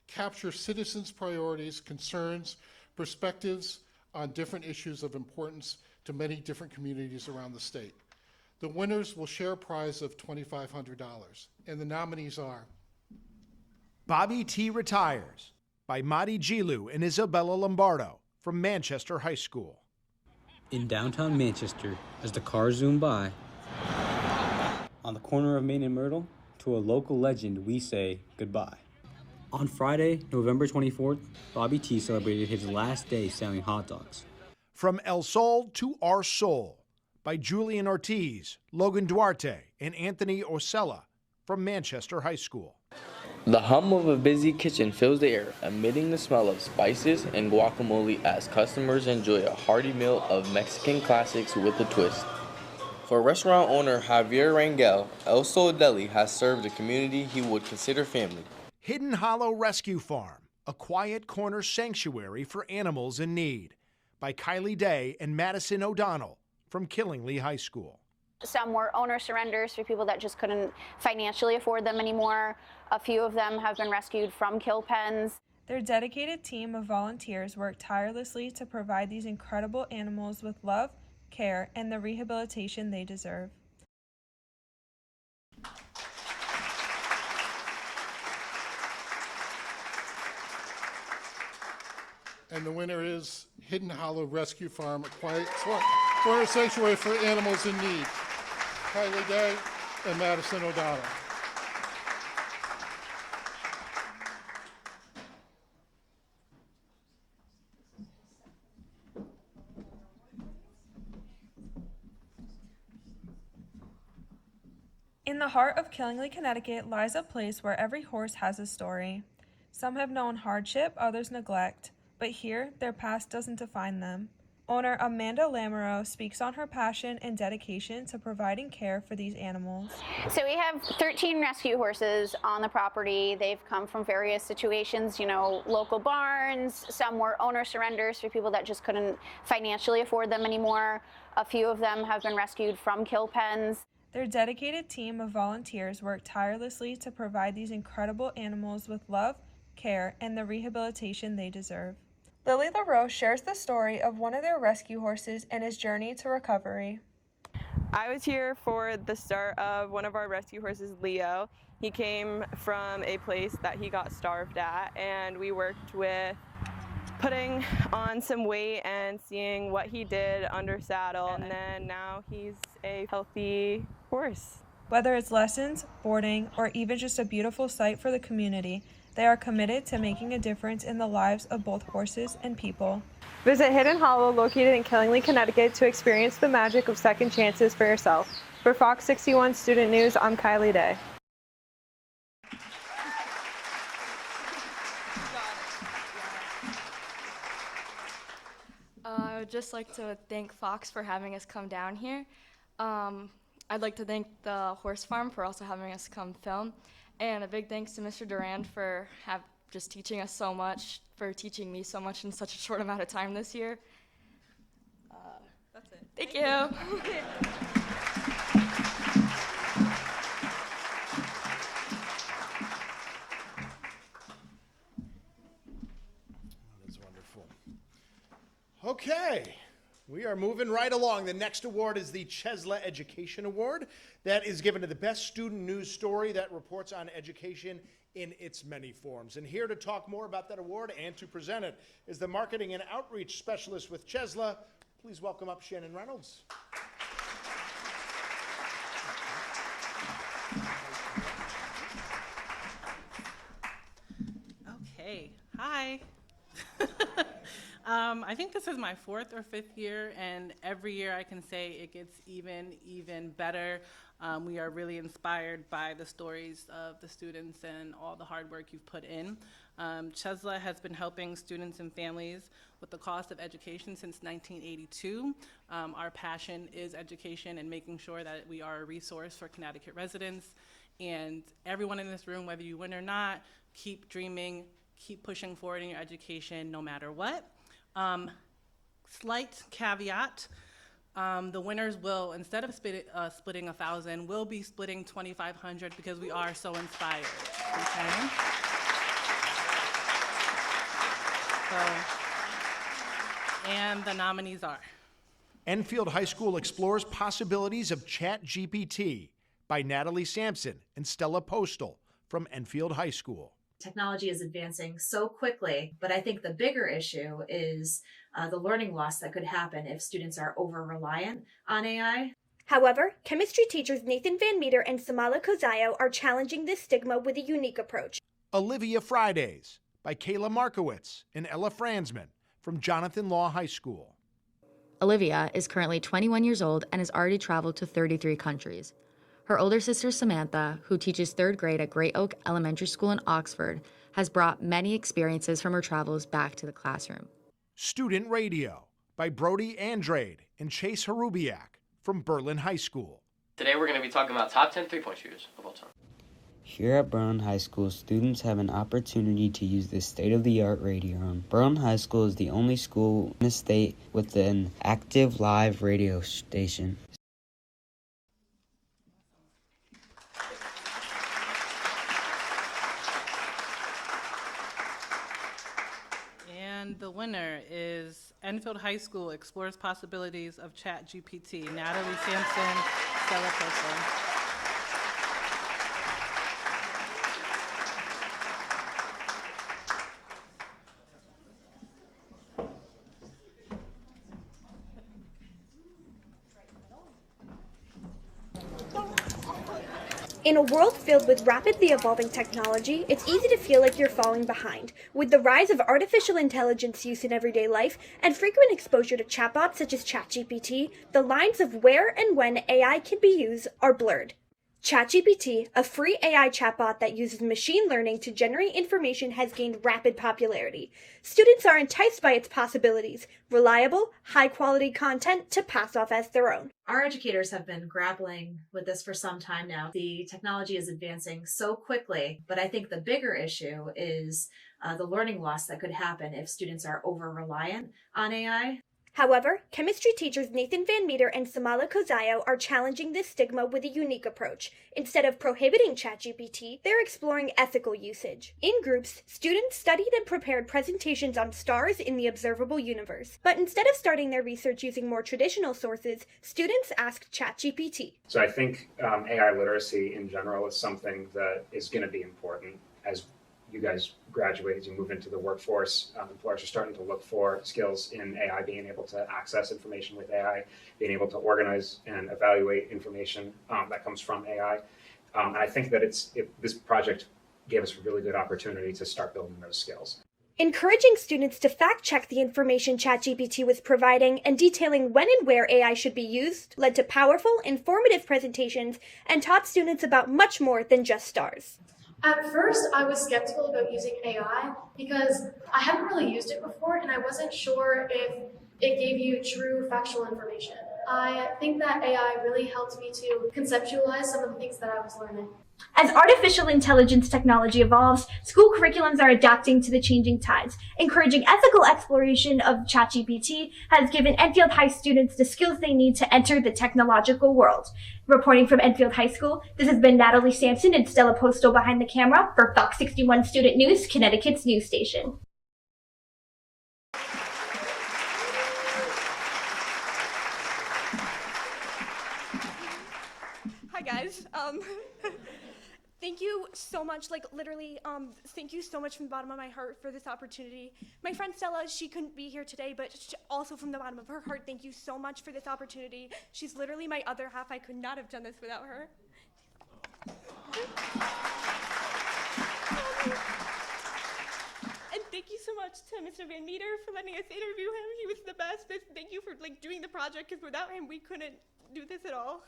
capture citizens' priorities, concerns, perspectives on different issues of importance to many different communities around the state. The winners will share a prize of $2,500, and the nominees are Bobby T. Retires by Madi Gilu and Isabella Lombardo from Manchester High School. In downtown Manchester, as the cars zoom by, on the corner of Main and Myrtle, to a local legend we say goodbye. On Friday, November 24th, Bobby T celebrated his last day selling hot dogs. From El Sol to Our Soul by Julian Ortiz, Logan Duarte, and Anthony Osella from Manchester High School. The hum of a busy kitchen fills the air, emitting the smell of spices and guacamole as customers enjoy a hearty meal of Mexican classics with a twist. For restaurant owner Javier Rangel, El Sol Deli has served a community he would consider family. Hidden Hollow Rescue Farm, a quiet corner sanctuary for animals in need, by Kylie Day and Madison O'Donnell from Killingly High School. Some were owner surrenders for people that just couldn't financially afford them anymore. A few of them have been rescued from kill pens. Their dedicated team of volunteers work tirelessly to provide these incredible animals with love, care, and the rehabilitation they deserve. And the winner is Hidden Hollow Rescue Farm, a quiet corner sanctuary for animals in need. Kylie Day and Madison O'Donnell. In the heart of Killingly, Connecticut lies a place where every horse has a story. Some have known hardship, others neglect, but here their past doesn't define them. Owner Amanda Lamoureux speaks on her passion and dedication to providing care for these animals. So we have 13 rescue horses on the property. They've come from various situations, local barns. Some were owner surrenders for people that just couldn't financially afford them anymore. A few of them have been rescued from kill pens. Their dedicated team of volunteers work tirelessly to provide these incredible animals with love, care, and the rehabilitation they deserve. Lily LaRoche shares the story of one of their rescue horses and his journey to recovery. I was here for the start of one of our rescue horses, Leo. He came from a place that he got starved at, and we worked with putting on some weight and seeing what he did under saddle, and then now he's a healthy horse. Whether it's lessons, boarding, or even just a beautiful sight for the community, they are committed to making a difference in the lives of both horses and people. Visit Hidden Hollow, located in Killingly, Connecticut, to experience the magic of second chances for yourself. For FOX61 Student News, I'm Kylie Day. I would just like to thank Fox for having us come down here. I'd like to thank the horse farm for also having us come film. And a big thanks to Mr. Durand for just teaching us so much, for teaching me so much in such a short amount of time this year. That's it. Thank you. That's wonderful. Okay. We are moving right along. The next award is the Chesla Education Award. That is given to the best student news story that reports on education in its many forms. And here to talk more about that award and to present it is the Marketing and Outreach Specialist with Chesla. Please welcome up Shannon Reynolds. Okay, hi. I think this is my 4th or 5th year, and every year I can say it gets even better. We are really inspired by the stories of the students and all the hard work you've put in. Chesla has been helping students and families with the cost of education since 1982. Our passion is education and making sure that we are a resource for Connecticut residents. And everyone in this room, whether you win or not, keep dreaming, keep pushing forward in your education no matter what. Slight caveat, the winners will, instead of splitting 1,000, we'll be splitting 2,500 because we are so inspired, okay? And the nominees are. Enfield High School explores possibilities of ChatGPT by Natalie Sampson and Stella Postal from Enfield High School. Technology is advancing so quickly, but I think the bigger issue is the learning loss that could happen if students are over-reliant on AI. However, chemistry teachers Nathan Van Meter and Samala Kozayo are challenging this stigma with a unique approach. Olivia Fridays by Kayla Markowitz and Ella Franzman from Jonathan Law High School. Olivia is currently 21 years old and has already traveled to 33 countries. Her older sister, Samantha, who teaches 3rd grade at Great Oak Elementary School in Oxford, has brought many experiences from her travels back to the classroom. Student Radio by Brody Andrade and Chase Harubiak from Berlin High School. Today we're going to be talking about top 10 three-point shooters of all time. Here at Berlin High School, students have an opportunity to use this state-of-the-art radio room. Berlin High School is the only school in the state with an active live radio station. And the winner is Enfield High School explores possibilities of ChatGPT. Natalie Sampson, Stella Poso. In a world filled with rapidly evolving technology, it's easy to feel like you're falling behind. With the rise of artificial intelligence use in everyday life and frequent exposure to chatbots such as ChatGPT, the lines of where and when AI can be used are blurred. ChatGPT, a free AI chatbot that uses machine learning to generate information, has gained rapid popularity. Students are enticed by its possibilities, reliable, high-quality content to pass off as their own. Our educators have been grappling with this for some time now. The technology is advancing so quickly, but I think the bigger issue is the learning loss that could happen if students are over-reliant on AI. However, chemistry teachers Nathan Van Meter and Samala Kozayo are challenging this stigma with a unique approach. Instead of prohibiting ChatGPT, they're exploring ethical usage. In groups, students studied and prepared presentations on stars in the observable universe. But instead of starting their research using more traditional sources, students asked ChatGPT. So I think AI literacy in general is something that is going to be important as you guys graduate, as you move into the workforce. Employers are starting to look for skills in AI, being able to access information with AI, being able to organize and evaluate information that comes from AI. And I think that this project gave us a really good opportunity to start building those skills. Encouraging students to fact-check the information ChatGPT was providing and detailing when and where AI should be used led to powerful, informative presentations and taught students about much more than just stars. At first, I was skeptical about using AI because I hadn't really used it before and I wasn't sure if it gave you true factual information. I think that AI really helped me to conceptualize some of the things that I was learning. As artificial intelligence technology evolves, school curriculums are adapting to the changing tides. Encouraging ethical exploration of ChatGPT has given Enfield High students the skills they need to enter the technological world. Reporting from Enfield High School, this has been Natalie Sampson and Stella Postal behind the camera for FOX61 Student News, Connecticut's news station. Hi guys. Thank you so much, literally, thank you so much from the bottom of my heart for this opportunity. My friend Stella, she couldn't be here today, but also from the bottom of her heart, thank you so much for this opportunity. She's literally my other half. I could not have done this without her. And thank you so much to Mr. Van Meter for letting us interview him. He was the best. Thank you for doing the project, because without him, we couldn't do this at all.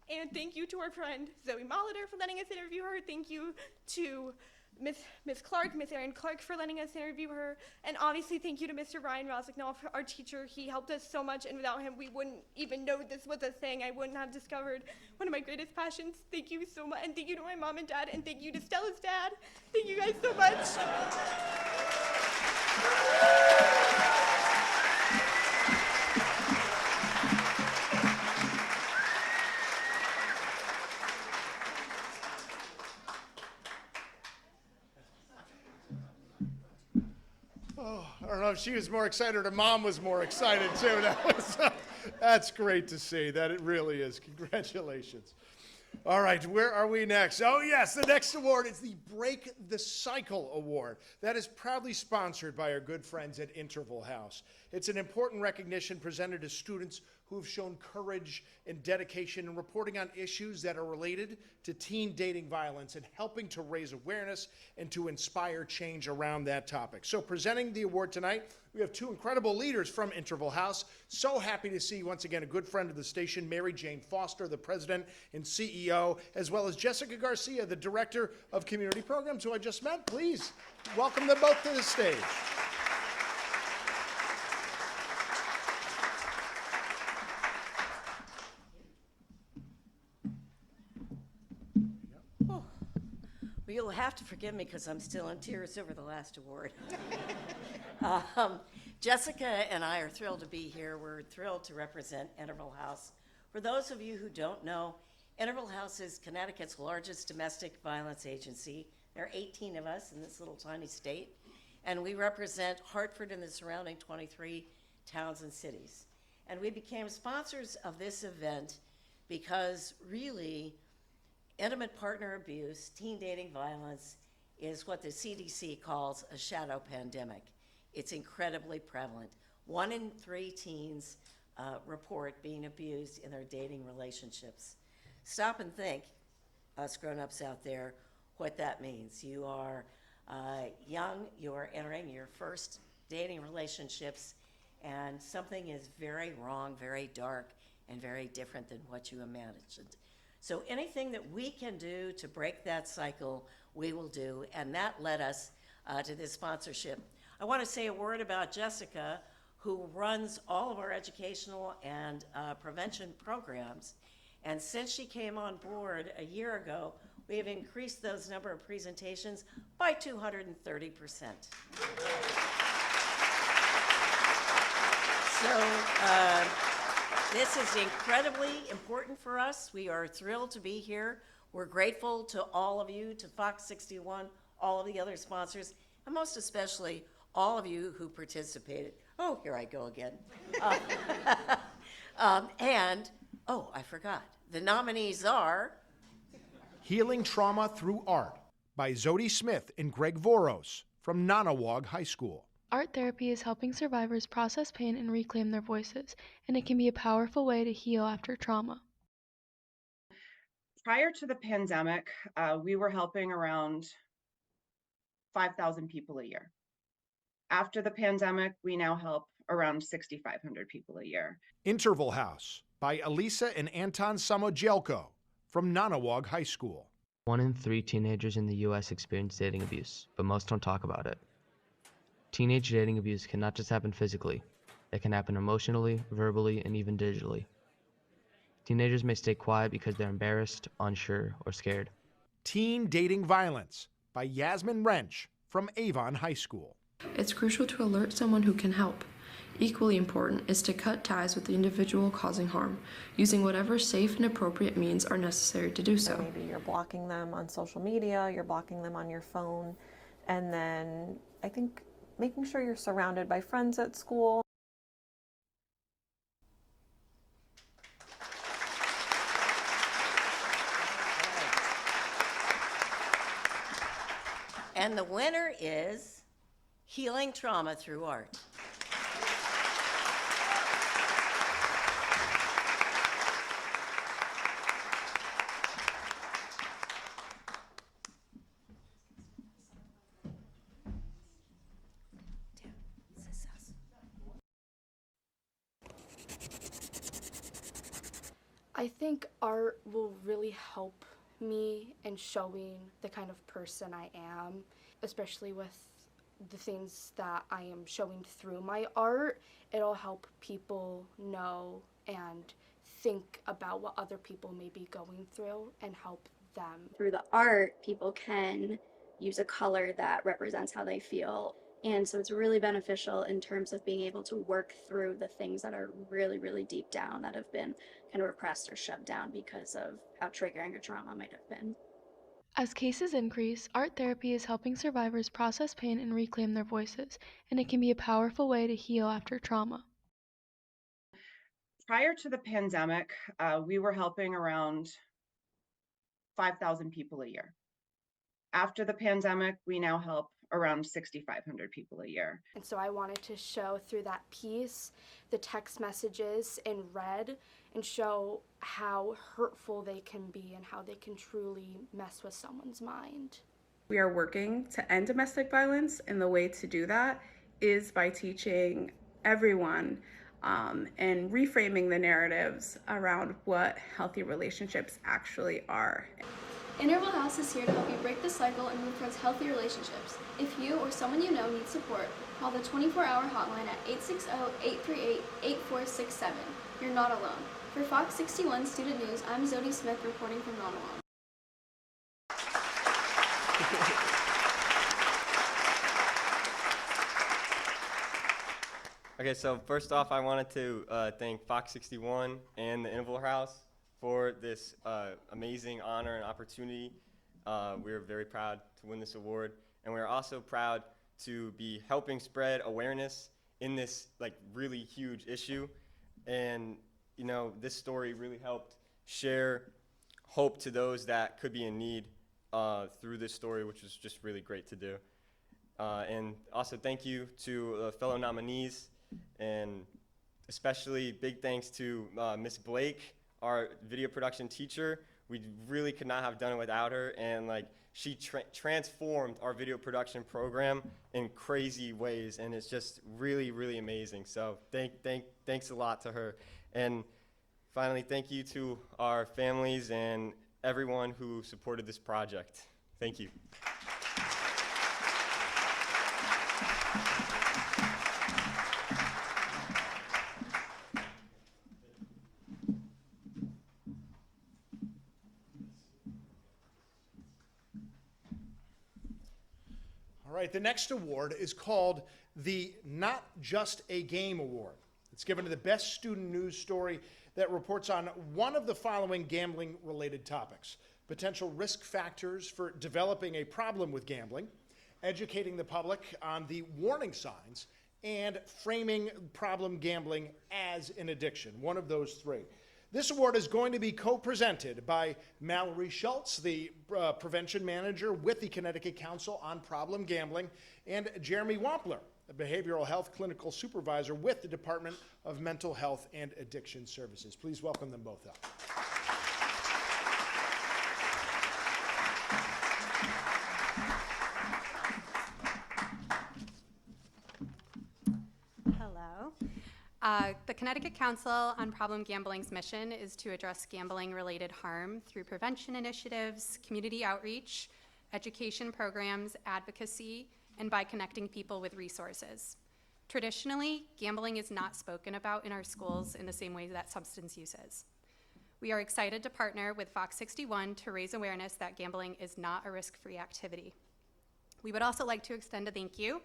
And thank you to our friend Zoe Molitor for letting us interview her. Thank you to Miss Clark, Miss Erin Clark for letting us interview her. And obviously thank you to Mr. Ryan Rosignol, our teacher. He helped us so much, and without him we wouldn't even know this was a thing. I wouldn't have discovered one of my greatest passions. Thank you so much. And thank you to my mom and dad, and thank you to Stella's dad. Thank you guys so much. Oh, I don't know if she was more excited or mom was more excited too. That's great to see. That it really is. Congratulations. All right, where are we next? Oh yes, the next award is the Break the Cycle Award. That is proudly sponsored by our good friends at Interval House. It's an important recognition presented to students who have shown courage and dedication in reporting on issues that are related to teen dating violence and helping to raise awareness and to inspire change around that topic. So presenting the award tonight, we have two incredible leaders from Interval House. So happy to see once again a good friend of the station, Mary Jane Foster, the president and CEO, as well as Jessica Garcia, the director of community programs, who I just met. Please welcome them both to the stage. Well, you'll have to forgive me because I'm still in tears over the last award. Jessica and I are thrilled to be here. We're thrilled to represent Interval House. For those of you who don't know, Interval House is Connecticut's largest domestic violence agency. There are 18 of us in this little tiny state, and we represent Hartford and the surrounding 23 towns and cities. And we became sponsors of this event because really, intimate partner abuse, teen dating violence, is what the CDC calls a shadow pandemic. It's incredibly prevalent. 1 in 3 teens report being abused in their dating relationships. Stop and think, us grown-ups out there, what that means. You are young, you are entering your first dating relationships, and something is very wrong, very dark, and very different than what you imagined. So anything that we can do to break that cycle, we will do, and that led us to this sponsorship. I want to say a word about Jessica, who runs all of our educational and prevention programs. And since she came on board a year ago, we have increased those number of presentations by 230%. So this is incredibly important for us. We are thrilled to be here. We're grateful to all of you, to FOX61, all of the other sponsors, and most especially all of you who participated. Oh, here I go again. I forgot. The nominees are Healing Trauma Through Art by Zodi Smith and Greg Voros from Nanawag High School. Art therapy is helping survivors process pain and reclaim their voices, and it can be a powerful way to heal after trauma. Prior to the pandemic, we were helping around 5,000 people a year. After the pandemic, we now help around 6,500 people a year. Interval House by Elisa and Anton Samojelko from Nanawag High School. 1 in 3 teenagers in the U.S. experience dating abuse, but most don't talk about it. Teenage dating abuse can not just happen physically. It can happen emotionally, verbally, and even digitally. Teenagers may stay quiet because they're embarrassed, unsure, or scared. Teen Dating Violence by Yasmin Wrench from Avon High School. It's crucial to alert someone who can help. Equally important is to cut ties with the individual causing harm, using whatever safe and appropriate means are necessary to do so. Maybe you're blocking them on social media, you're blocking them on your phone, and then I think making sure you're surrounded by friends at school. And the winner is Healing Trauma Through Art. I think art will really help me in showing the kind of person I am, especially with the things that I am showing through my art. It'll help people know and think about what other people may be going through and help them. Through the art, people can use a color that represents how they feel. And so it's really beneficial in terms of being able to work through the things that are really, really deep down that have been kind of repressed or shoved down because of how triggering or trauma might have been. As cases increase, art therapy is helping survivors process pain and reclaim their voices, and it can be a powerful way to heal after trauma. Prior to the pandemic, we were helping around 5,000 people a year. After the pandemic, we now help around 6,500 people a year. And so I wanted to show through that piece the text messages in red and show how hurtful they can be and how they can truly mess with someone's mind. We are working to end domestic violence, and the way to do that is by teaching everyone and reframing the narratives around what healthy relationships actually are. Interval House is here to help you break the cycle and move towards healthy relationships. If you or someone you know needs support, call the 24-hour hotline at 860-838-8467. You're not alone. For FOX61 Student News, I'm Zodi Smith reporting from Ronalong. Okay, so first off, I wanted to thank FOX61 and the Interval House for this amazing honor and opportunity. We are very proud to win this award, and we're also proud to be helping spread awareness in this really huge issue. And you know, this story really helped share hope to those that could be in need through this story, which was just really great to do. And also thank you to fellow nominees, and especially big thanks to Miss Blake, our video production teacher. We really could not have done it without her, and she transformed our video production program in crazy ways, and it's just really, really amazing. So thanks a lot to her. And finally, thank you to our families and everyone who supported this project. Thank you. All right, the next award is called the Not Just a Game Award. It's given to the best student news story that reports on one of the following gambling-related topics: potential risk factors for developing a problem with gambling, educating the public on the warning signs, and framing problem gambling as an addiction. One of those three. This award is going to be co-presented by Mallory Schultz, the prevention manager with the Connecticut Council on Problem Gambling, and Jeremy Wampler, a behavioral health clinical supervisor with the Department of Mental Health and Addiction Services. Please welcome them both up. Hello. The Connecticut Council on Problem Gambling's mission is to address gambling-related harm through prevention initiatives, community outreach, education programs, advocacy, and by connecting people with resources. Traditionally, gambling is not spoken about in our schools in the same way that substance use is. We are excited to partner with FOX61 to raise awareness that gambling is not a risk-free activity. We would also like to extend a thank you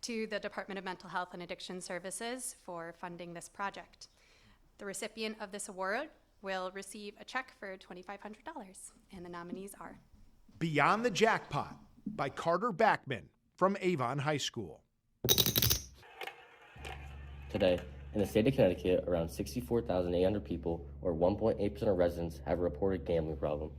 to the Department of Mental Health and Addiction Services for funding this project. The recipient of this award will receive a check for $2,500, and the nominees are Beyond the Jackpot by Carter Backman from Avon High School. Today, in the state of Connecticut, around 64,800 people, or 1.8% of residents, have a reported gambling problem.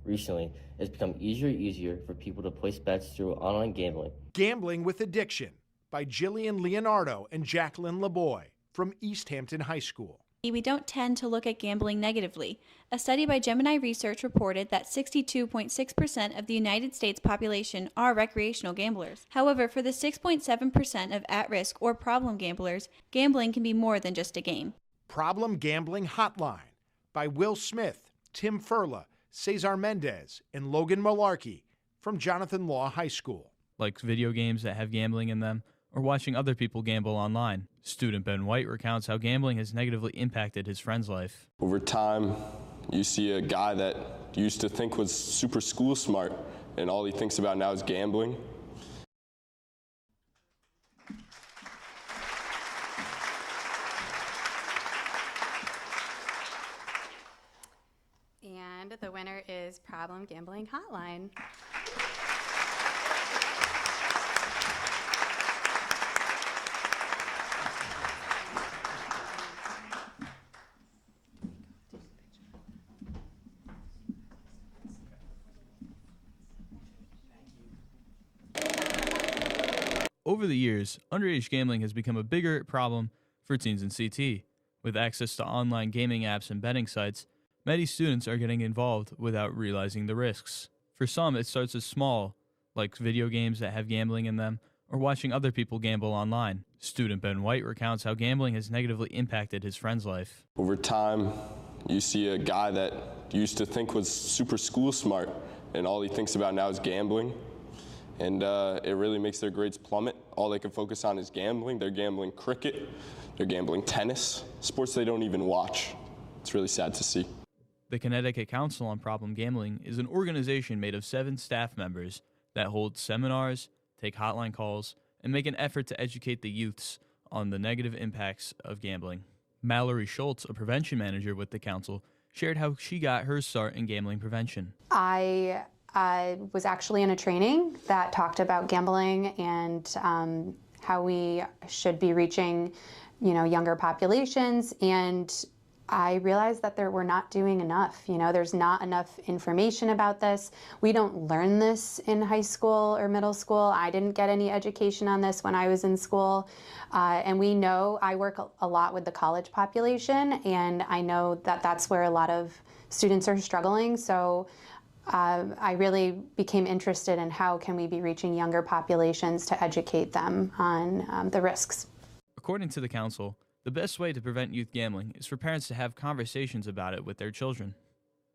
Recently, it's become easier and easier for people to place bets through online gambling. Gambling with Addiction by Jillian Leonardo and Jacqueline LeBoy from East Hampton High School. We don't tend to look at gambling negatively. A study by Gemini Research reported that 62.6% of the United States population are recreational gamblers. However, for the 6.7% of at-risk or problem gamblers, gambling can be more than just a game. Problem Gambling Hotline by Will Smith, Tim Furla, Cesar Mendez, and Logan Malarkey from Jonathan Law High School. Like video games that have gambling in them, or watching other people gamble online. Student Ben White recounts how gambling has negatively impacted his friend's life. Over time, you see a guy that you used to think was super school smart, and all he thinks about now is gambling. And the winner is Problem Gambling Hotline. Over the years, underage gambling has become a bigger problem for teens in CT. With access to online gaming apps and betting sites, many students are getting involved without realizing the risks. For some, it starts as small, like video games that have gambling in them, or watching other people gamble online. Student Ben White recounts how gambling has negatively impacted his friend's life. Over time, you see a guy that you used to think was super school smart, and all he thinks about now is gambling. And it really makes their grades plummet. All they can focus on is gambling. They're gambling cricket, they're gambling tennis, sports they don't even watch. It's really sad to see. The Connecticut Council on Problem Gambling is an organization made of 7 staff members that hold seminars, take hotline calls, and make an effort to educate the youths on the negative impacts of gambling. Mallory Schultz, a prevention manager with the council, shared how she got her start in gambling prevention. I was actually in a training that talked about gambling and how we should be reaching, younger populations, and I realized that we're not doing enough. There's not enough information about this. We don't learn this in high school or middle school. I didn't get any education on this when I was in school. And we know I work a lot with the college population, and I know that that's where a lot of students are struggling. So I really became interested in how can we be reaching younger populations to educate them on the risks. According to the council, the best way to prevent youth gambling is for parents to have conversations about it with their children.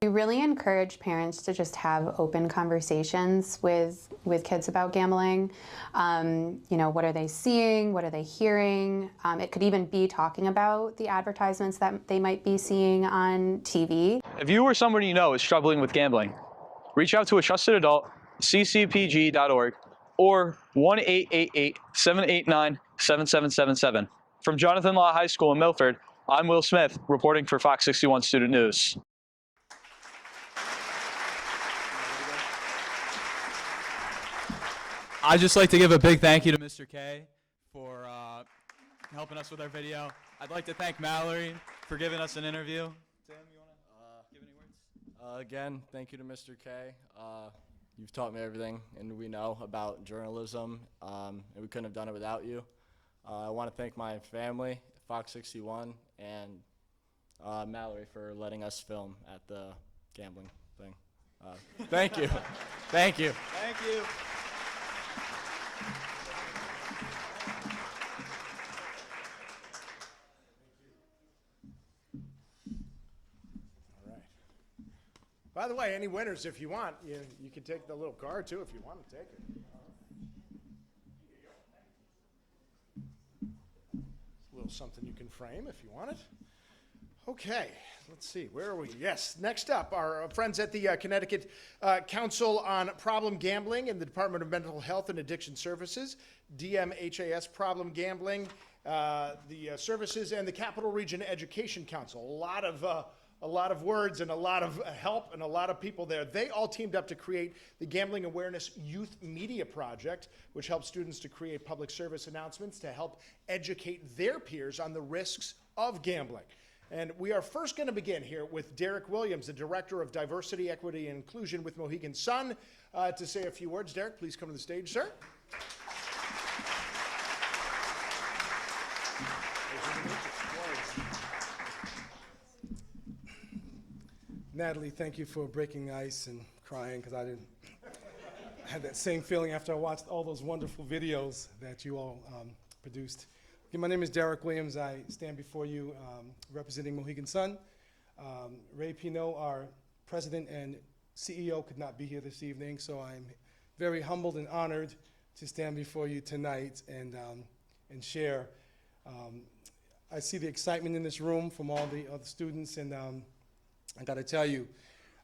We really encourage parents to just have open conversations with kids about gambling. What are they seeing? What are they hearing? It could even be talking about the advertisements that they might be seeing on TV. If you or someone you know is struggling with gambling, reach out to a trusted adult, ccpg.org, or 1-888-789-7777. From Jonathan Law High School in Milford, I'm Will Smith, reporting for FOX61 Student News. I'd just like to give a big thank you to Mr. K for helping us with our video. I'd like to thank Mallory for giving us an interview. Tim, you want to give any words? Again, thank you to Mr. K. You've taught me everything and we know about journalism, and we couldn't have done it without you. I want to thank my family, FOX61, and Mallory for letting us film at the gambling thing. Thank you. Thank you. Thank you. All right. By the way, any winners, if you want, you can take the little card too if you want to take it. Something you can frame if you want it. Okay, let's see, where are we? Yes, next up, our friends at the Connecticut Council on Problem Gambling and the Department of Mental Health and Addiction Services, DMHAS Problem Gambling, the services, and the Capital Region Education Council. A lot of words and a lot of help and a lot of people there. They all teamed up to create the Gambling Awareness Youth Media Project, which helps students to create public service announcements to help educate their peers on the risks of gambling. And we are first going to begin here with Derek Williams, the Director of Diversity, Equity, and Inclusion with Mohegan Sun, to say a few words. Derek, please come to the stage, sir. Natalie, thank you for breaking the ice and crying, because I had that same feeling after I watched all those wonderful videos that you all produced. Okay, my name is Derek Williams. I stand before you representing Mohegan Sun. Ray Pino, our president and CEO, could not be here this evening, so I'm very humbled and honored to stand before you tonight and share. I see the excitement in this room from all the other students, and I got to tell you,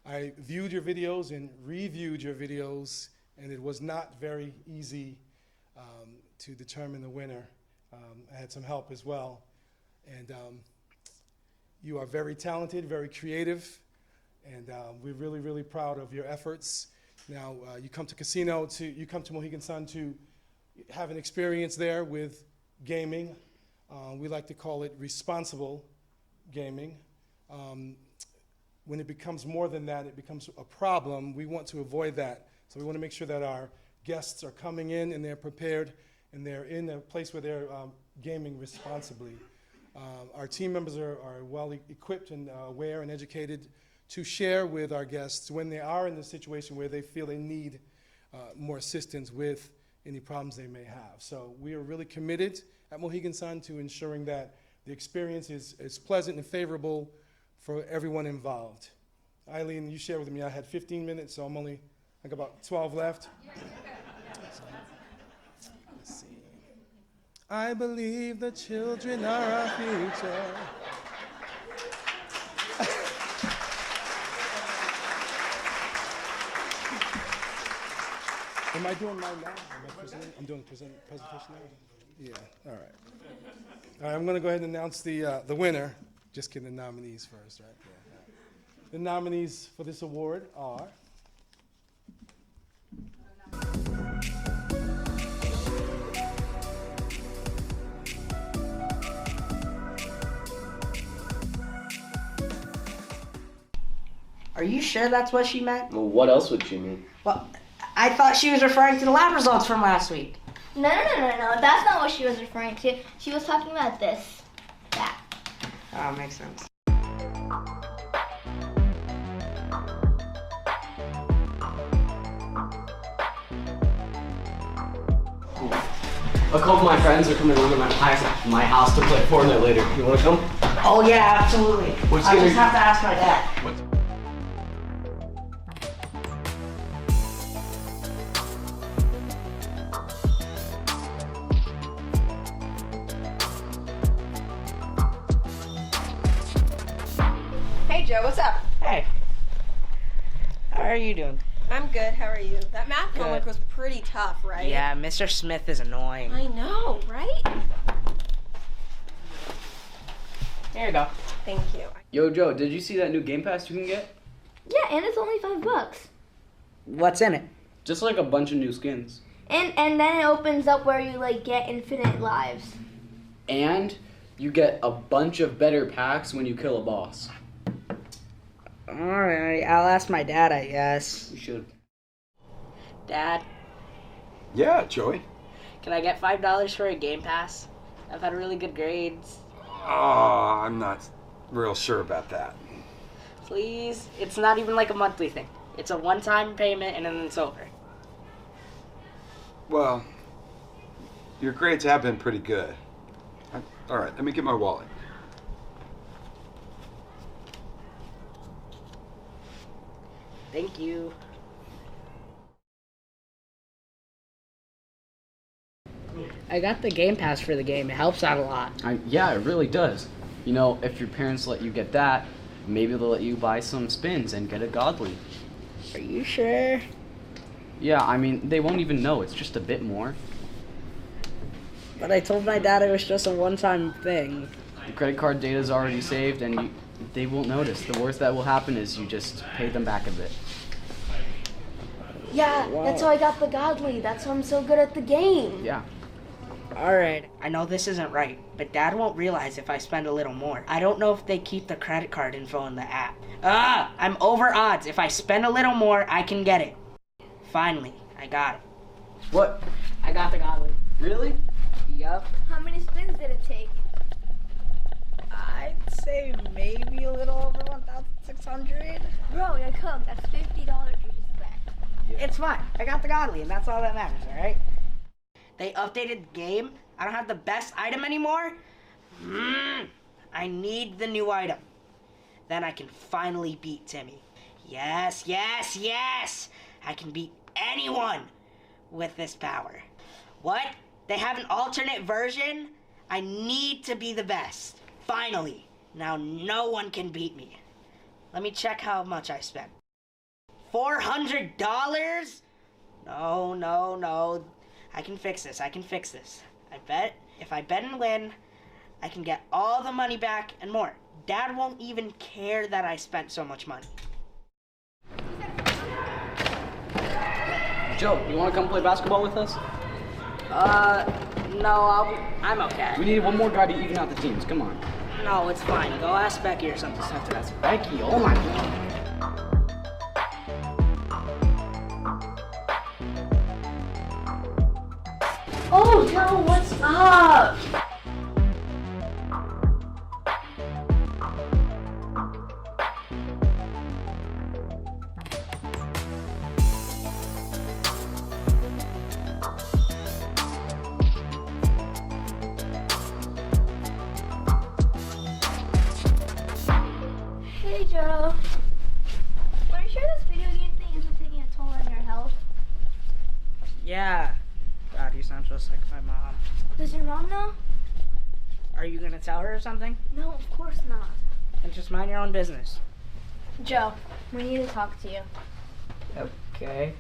I viewed your videos and reviewed your videos, and it was not very easy to determine the winner. I had some help as well. And you are very talented, very creative, and we're really, really proud of your efforts. Now, you come to Mohegan Sun to have an experience there with gaming. We like to call it responsible gaming. When it becomes more than that, it becomes a problem. We want to avoid that. So we want to make sure that our guests are coming in and they're prepared and they're in a place where they're gaming responsibly. Our team members are well equipped and aware and educated to share with our guests when they are in the situation where they feel they need more assistance with any problems they may have. So we are really committed at Mohegan Sun to ensuring that the experience is pleasant and favorable for everyone involved. Eileen, you shared with me I had 15 minutes, so I'm only like about 12 left. Let's see. I believe the children are our future. Am I doing mine now? I'm doing presentation now? Yeah, all right. All right, I'm going to go ahead and announce the winner. Just kidding, the nominees first, right? Yeah. The nominees for this award are Are you sure that's what she meant? Well, what else would she mean? Well, I thought she was referring to the lab results from last week. No. That's not what she was referring to. She was talking about this. That. Oh, makes sense. A couple of my friends are coming over to my house to play Fortnite later. You want to come? Oh yeah, absolutely. I just have to ask my dad. Hey Joe, what's up? Hey. How are you doing? I'm good, how are you? That math Good. homework was pretty tough, right? Yeah, Mr. Smith is annoying. I know, right? Here you go. Thank you. Yo, Joe, did you see that new Game Pass you can get? Yeah, and it's only $5. What's in it? Just like a bunch of new skins. And then it opens up where you like get infinite lives. And you get a bunch of better packs when you kill a boss. Alright, I'll ask my dad, I guess. You should. Dad, Yeah, Joey. can I get $5 for a Game Pass? I've had really good grades. Oh, I'm not real sure about that. Please? It's not even like a monthly thing. It's a one-time payment and then it's over. Well, your grades have been pretty good. All right, let me get my wallet. Thank you. I got the Game Pass for the game. It helps out a lot. Yeah, it really does. You know, if your parents let you get that, maybe they'll let you buy some spins and get a godly. Are you sure? Yeah, I mean, they won't even know. It's just a bit more. But I told my dad it was just a one-time thing. The credit card data is already saved, and they won't notice. The worst that will happen is you just pay them back a bit. Yeah, that's how I got the godly. That's why I'm so good at the game. Yeah. Alright, I know this isn't right, but Dad won't realize if I spend a little more. I don't know if they keep the credit card info in the app. I'm over odds. If I spend a little more, I can get it. Finally, I got it. What? I got the godly. Really? Yup. How many spins did it take? I'd say maybe a little over 1,600. Bro, you're cooked. That's $50 you just spent. It's fine. I got the godly, and that's all that matters, alright? They updated the game. I don't have the best item anymore. I need the new item. Then I can finally beat Timmy. Yes, yes, yes! I can beat anyone with this power. What? They have an alternate version? I need to be the best. Finally. Now no one can beat me. Let me check how much I spent. $400? No. I can fix this. I bet if I bet and win, I can get all the money back and more. Dad won't even care that I spent so much money. Joe, you want to come play basketball with us? No, I'm okay. We need one more guy to even out the teams. Come on. No, it's fine. Go ask Becky or something. That's Becky. Oh my God. Oh no, what's up? Hey Joe. Are you sure this video game thing isn't taking a toll on your health? Yeah. God, you sound just like my mom. Does your mom know? Are you gonna tell her or something? No, of course not. Then just mind your own business. Joe, we need to talk to you. Okay.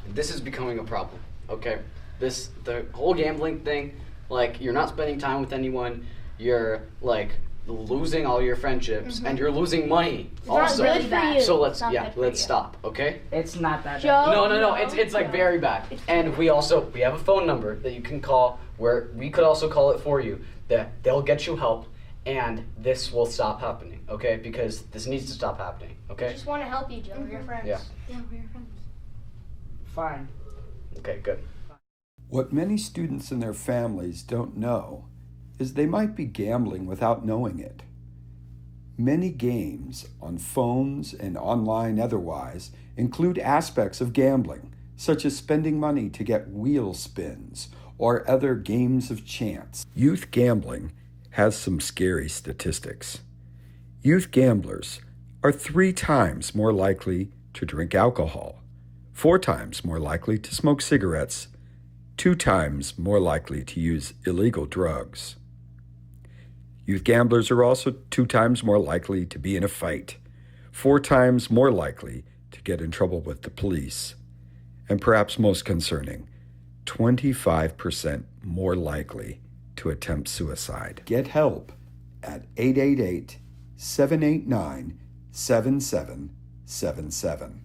This is becoming a problem, okay? The whole gambling thing, like, you're not spending time with anyone, you're, like, losing all your friendships, and you're losing money also. Not good for you. So It's not good for let's you. stop, okay? It's not that Joe, bad. No, it's like very bad. And we have a phone number that you can call where we could also call it for you, that they'll get you help, and this will stop happening, okay? Because this needs to stop happening, I okay? just want to help you, Joe. We're your friends. Yeah. Yeah, we're your friends. Fine. Okay, good. What many students and their families don't know is they might be gambling without knowing it. Many games on phones and online otherwise include aspects of gambling, such as spending money to get wheel spins or other games of chance. Youth gambling has some scary statistics. Youth gamblers are 3 times more likely to drink alcohol, 4 times more likely to smoke cigarettes, 2 times more likely to use illegal drugs. Youth gamblers are also 2 times more likely to be in a fight, 4 times more likely to get in trouble with the police, and perhaps most concerning, 25% more likely to attempt suicide. Get help at 888-789-7777.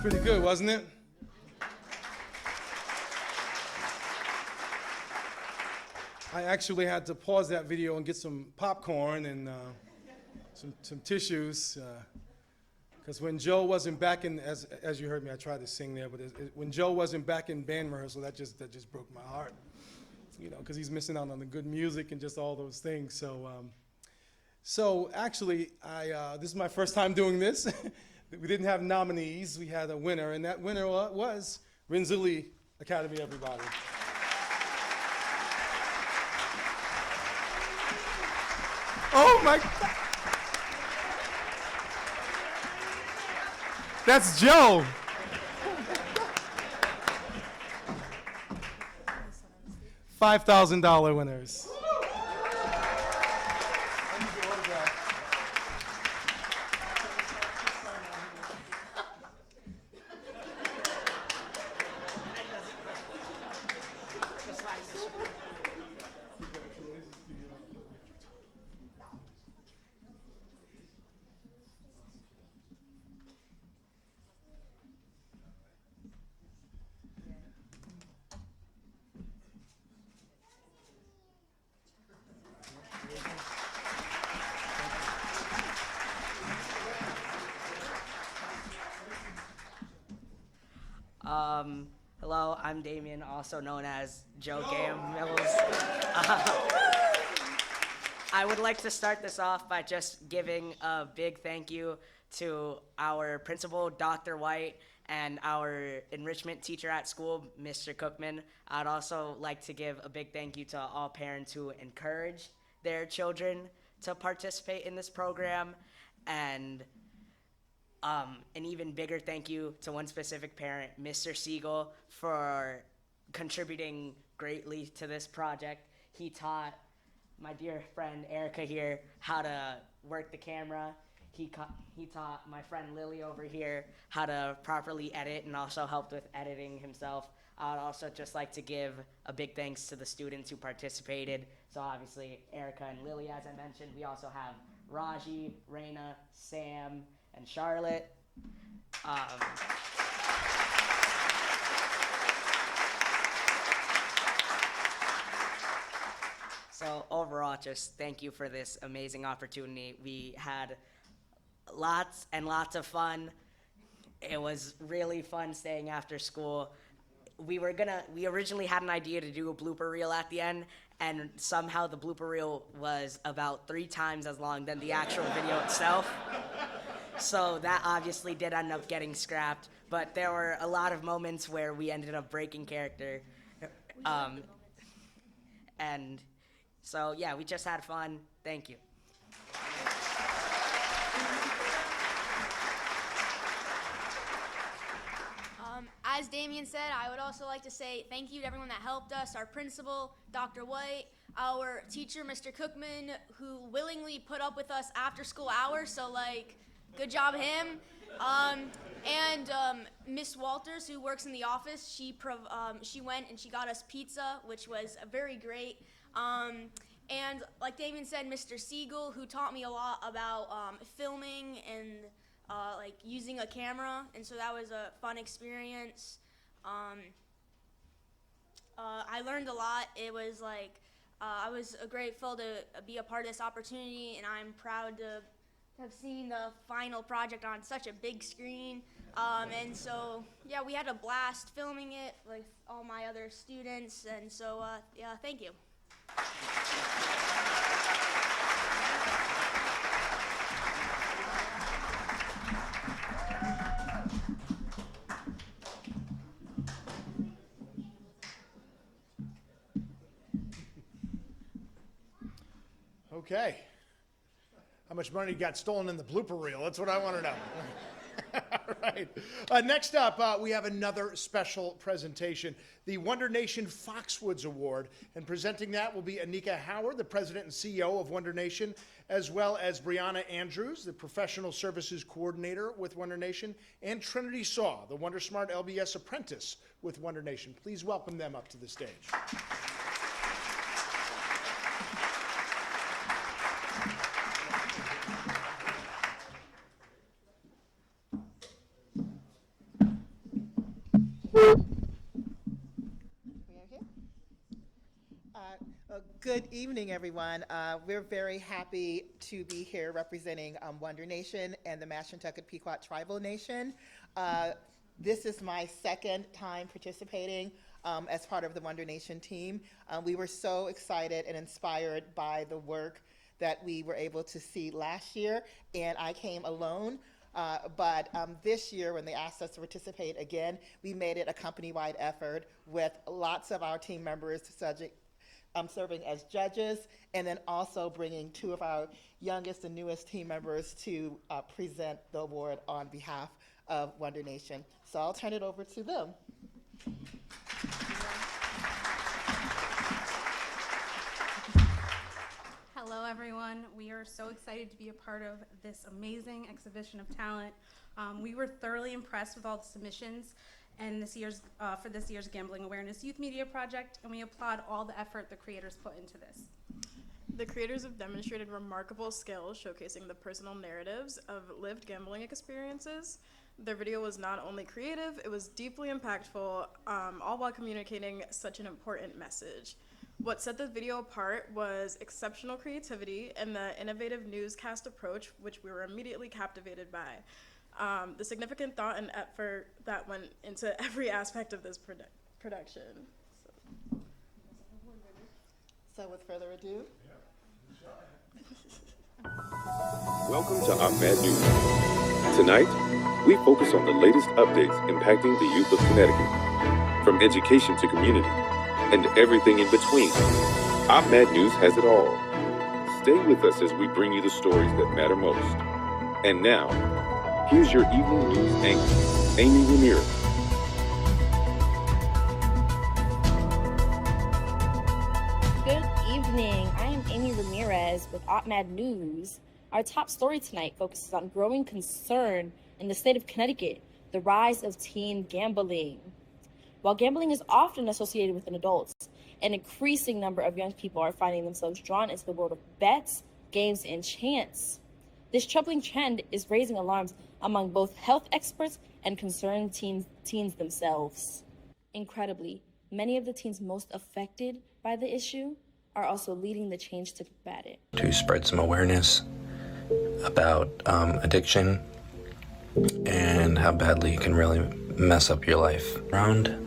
Pretty good, wasn't it? I actually had to pause that video and get some popcorn and some tissues, because when Joe wasn't back in, as you heard me, I tried to sing there, but when Joe wasn't back in band rehearsal, that just broke my heart, you know, because he's missing out on the good music and just all those things. So actually, this is my first time doing this. We didn't have nominees, we had a winner, and that winner was Rinzili Academy, everybody. Oh my God. That's Joe. $5,000 winners. Hello, I'm Damien, also known as Joe Gam Mills. I would like to start this off by just giving a big thank you to our principal, Dr. White, and our enrichment teacher at school, Mr. Cookman. I'd also like to give a big thank you to all parents who encourage their children to participate in this program, and an even bigger thank you to one specific parent, Mr. Siegel, for contributing greatly to this project. He taught my dear friend Erica here how to work the camera. He taught my friend Lily over here how to properly edit, and also helped with editing himself. I would also just like to give a big thanks to the students who participated. So obviously Erica and Lily, as I mentioned. We also have Raji, Raina, Sam, and Charlotte. all, just thank you for this amazing opportunity. We had lots and lots of fun. It was really fun staying after school. We originally had an idea to do a blooper reel at the end, and somehow the blooper reel was about 3 times as long than the actual video itself. So that obviously did end up getting scrapped, but there were a lot of moments where we ended up breaking character. And so, yeah, we just had fun. Thank you. As Damien said, I would also like to say thank you to everyone that helped us, our principal, Dr. White, our teacher, Mr. Cookman, who willingly put up with us after school hours, so like, good job him. And Miss Walters, who works in the office, she went and she got us pizza, which was very great. And like Damien said, Mr. Siegel, who taught me a lot about filming and like using a camera, and so that was a fun experience. I learned a lot. It was like, I was grateful to be a part of this opportunity, and I'm proud to have seen the final project on such a big screen. And so, yeah, we had a blast filming it with all my other students, and so, yeah, thank you. Okay. How much money got stolen in the blooper reel? That's what I want to know. All right. Next up, we have another special presentation, the Wonder Nation Foxwoods Award. And presenting that will be Anika Howard, the president and CEO of Wonder Nation, as well as Brianna Andrews, the professional services coordinator with Wonder Nation, and Trinity Saw, the Wonder Smart LBS apprentice with Wonder Nation. Please welcome them up to the stage. Good evening, everyone. We're very happy to be here representing Wonder Nation and the Mashantucket Pequot Tribal Nation. This is my second time participating as part of the Wonder Nation team. We were so excited and inspired by the work that we were able to see last year, and I came alone. But this year, when they asked us to participate again, we made it a company-wide effort with lots of our team members serving as judges, and then also bringing 2 of our youngest and newest team members to present the award on behalf of Wonder Nation. So I'll turn it over to them. Hello, everyone. We are so excited to be a part of this amazing exhibition of talent. We were thoroughly impressed with all the submissions and for this year's Gambling Awareness Youth Media Project, and we applaud all the effort the creators put into this. The creators have demonstrated remarkable skill showcasing the personal narratives of lived gambling experiences. Their video was not only creative, it was deeply impactful, all while communicating such an important message. What set the video apart was exceptional creativity and the innovative newscast approach, which we were immediately captivated by. The significant thought and effort that went into every aspect of this production. So with further ado. Welcome to Ahmed News. Tonight, we focus on the latest updates impacting the youth of Connecticut, from education to community, and everything in between. Ahmed News has it all. Stay with us as we bring you the stories that matter most. And now, here's your evening news anchor, Amy Ramirez. Good evening. I am Amy Ramirez with Ahmed News. Our top story tonight focuses on growing concern in the state of Connecticut, the rise of teen gambling. While gambling is often associated with adults, an increasing number of young people are finding themselves drawn into the world of bets, games, and chance. This troubling trend is raising alarms among both health experts and concerned teens themselves. Incredibly, many of the teens most affected by the issue are also leading the change to combat it. To spread some awareness about addiction and how badly it can really mess up your life. Around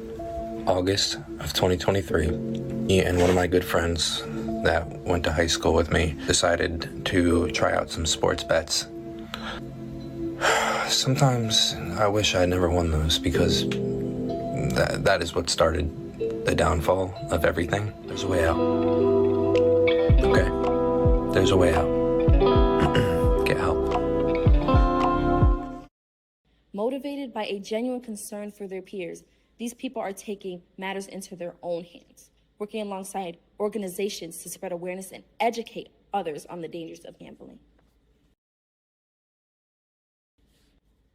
August of 2023, me and one of my good friends that went to high school with me decided to try out some sports bets. Sometimes I wish I never won those because that is what started the downfall of everything. There's a way out. Okay, there's a way out. Get help. Motivated by a genuine concern for their peers, these people are taking matters into their own hands, working alongside organizations to spread awareness and educate others on the dangers of gambling.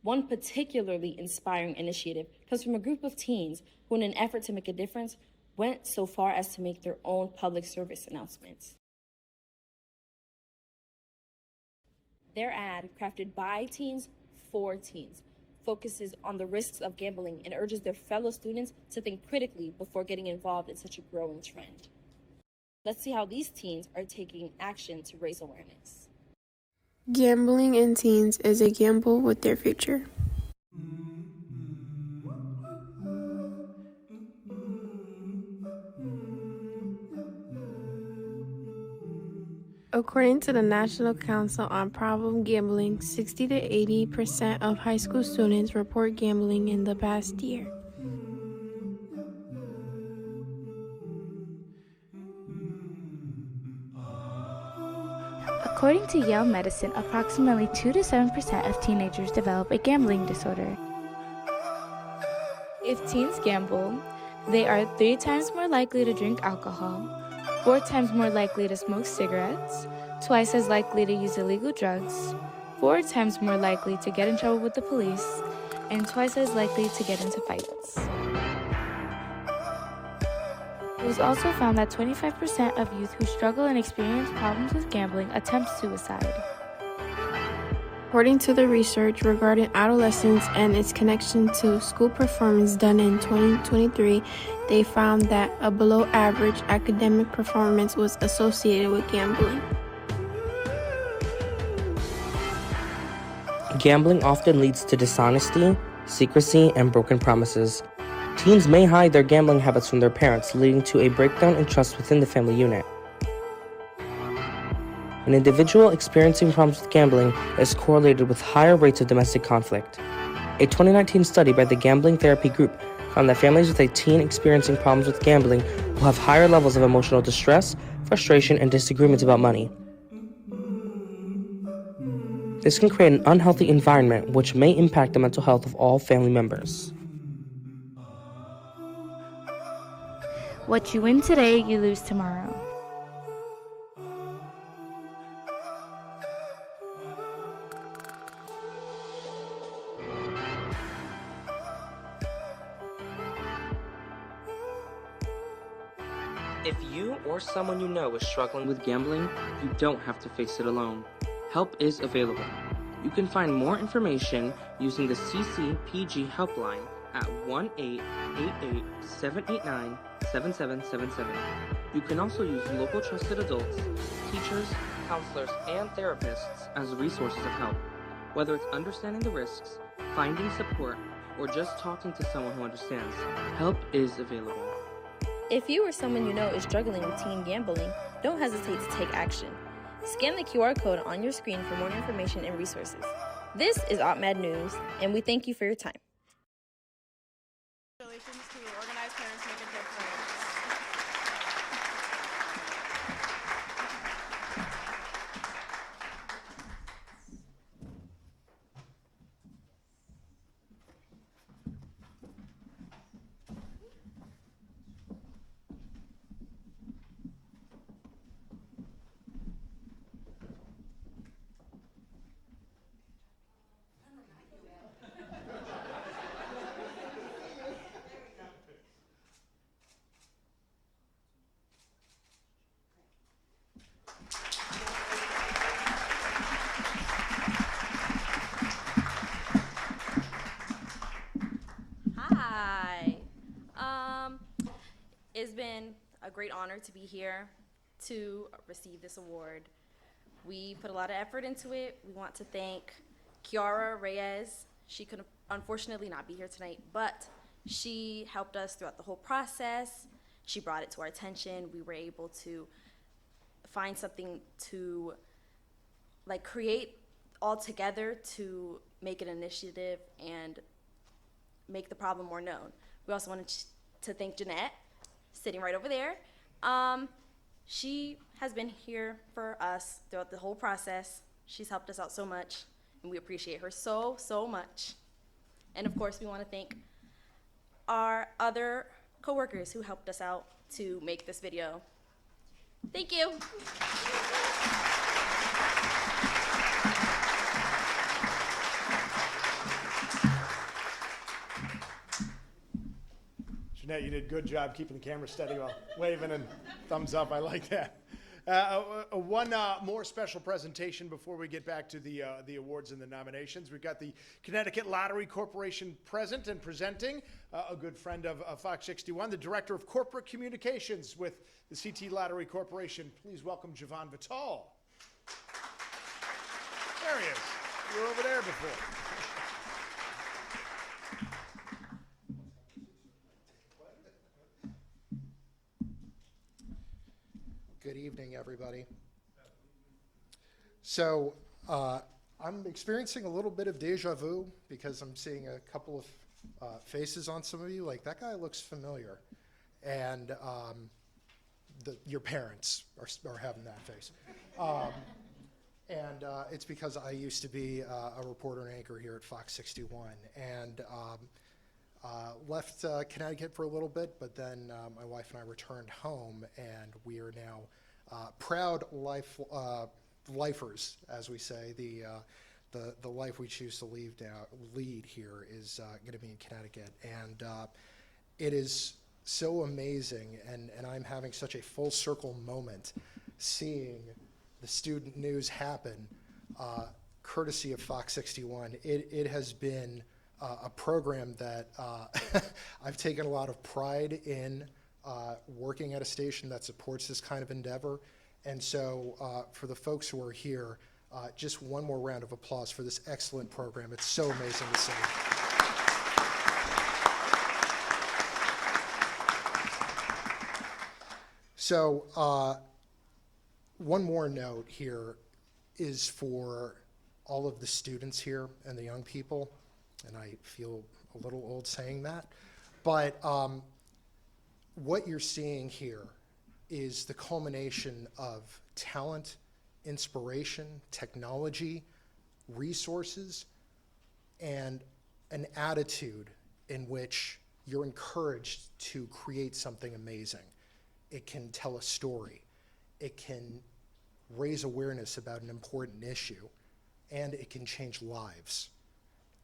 One particularly inspiring initiative comes from a group of teens who, in an effort to make a difference, went so far as to make their own public service announcements. Their ad, crafted by teens for teens, focuses on the risks of gambling and urges their fellow students to think critically before getting involved in such a growing trend. Let's see how these teens are taking action to raise awareness. Gambling in teens is a gamble with their future. According to the National Council on Problem Gambling, 60 to 80% of high school students report gambling in the past year. According to Yale Medicine, approximately 2 to 7% of teenagers develop a gambling disorder. If teens gamble, they are 3 times more likely to drink alcohol, 4 times more likely to smoke cigarettes, twice as likely to use illegal drugs, 4 times more likely to get in trouble with the police, and twice as likely to get into fights. It was also found that 25% of youth who struggle and experience problems with gambling attempt suicide. According to the research regarding adolescence and its connection to school performance done in 2023, they found that a below-average academic performance was associated with gambling. Gambling often leads to dishonesty, secrecy, and broken promises. Teens may hide their gambling habits from their parents, leading to a breakdown in trust within the family unit. An individual experiencing problems with gambling is correlated with higher rates of domestic conflict. A 2019 study by the Gambling Therapy Group found that families with a teen experiencing problems with gambling will have higher levels of emotional distress, frustration, and disagreements about money. This can create an unhealthy environment which may impact the mental health of all family members. What you win today, you lose tomorrow. If you or someone you know is struggling with gambling, you don't have to face it alone. Help is available. You can find more information using the CCPG helpline at 1-888-789-7777. You can also use local trusted adults, teachers, counselors, and therapists as resources of help. Whether it's understanding the risks, finding support, or just talking to someone who understands, help is available. If you or someone you know is struggling with teen gambling, don't hesitate to take action. Scan the QR code on your screen for more information and resources. This is OpMed News, and we thank you for your time. Congratulations to Organized Parents Make a Difference. Hi. It's been a great honor to be here to receive this award. We put a lot of effort into it. We want to thank Kiara Reyes. She could unfortunately not be here tonight, but she helped us throughout the whole process. She brought it to our attention. We were able to find something to create all together to make an initiative and make the problem more known. We also wanted to thank Jeanette, sitting right over there. She has been here for us throughout the whole process. She's helped us out so much, and we appreciate her so, so much. And of course, we want to thank our other coworkers who helped us out to make this video. Thank you. Jeanette, you did a good job keeping the camera steady while waving and thumbs up. I like that. One more special presentation before we get back to the awards and the nominations. We've got the Connecticut Lottery Corporation present and presenting, a good friend of FOX61, the Director of Corporate Communications with the CT Lottery Corporation. Please welcome Javon Vital. There he is. You were over there before. Good evening, everybody. So I'm experiencing a little bit of deja vu because I'm seeing a couple of faces on some of you. Like, that guy looks familiar. And your parents are having that face. And it's because I used to be a reporter and anchor here at FOX61. And left Connecticut for a little bit, but then my wife and I returned home, and we are now proud lifers, as we say. The life we choose to lead here is going to be in Connecticut, and it is so amazing, and I'm having such a full circle moment seeing the student news happen, courtesy of FOX61. It has been a program that I've taken a lot of pride in working at a station that supports this kind of endeavor. And so for the folks who are here, just one more round of applause for this excellent program. It's so amazing to see. So one more note here is for all of the students here and the young people. And I feel a little old saying that, but what you're seeing here is the culmination of talent, inspiration, technology, resources, and an attitude in which you're encouraged to create something amazing. It can tell a story, it can raise awareness about an important issue, and it can change lives.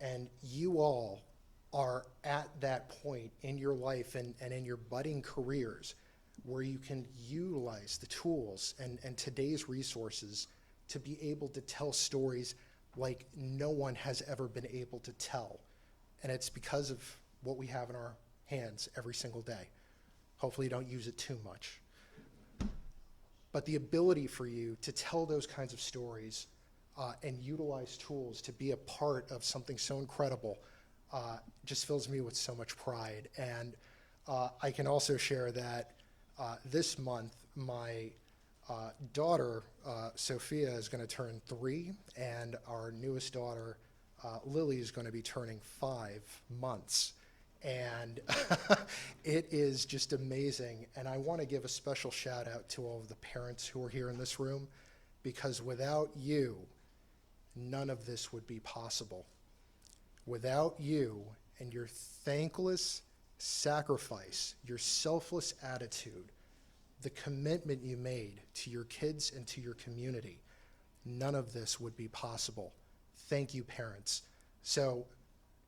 And you all are at that point in your life and in your budding careers where you can utilize the tools and today's resources to be able to tell stories like no one has ever been able to tell. And it's because of what we have in our hands every single day. Hopefully you don't use it too much. But the ability for you to tell those kinds of stories and utilize tools to be a part of something so incredible just fills me with so much pride. And I can also share that this month, my daughter, Sophia, is going to turn 3, and our newest daughter, Lily, is going to be turning 5 months. And it is just amazing. And I want to give a special shout out to all of the parents who are here in this room, because without you, none of this would be possible. Without you and your thankless sacrifice, your selfless attitude, the commitment you made to your kids and to your community, none of this would be possible. Thank you, parents. So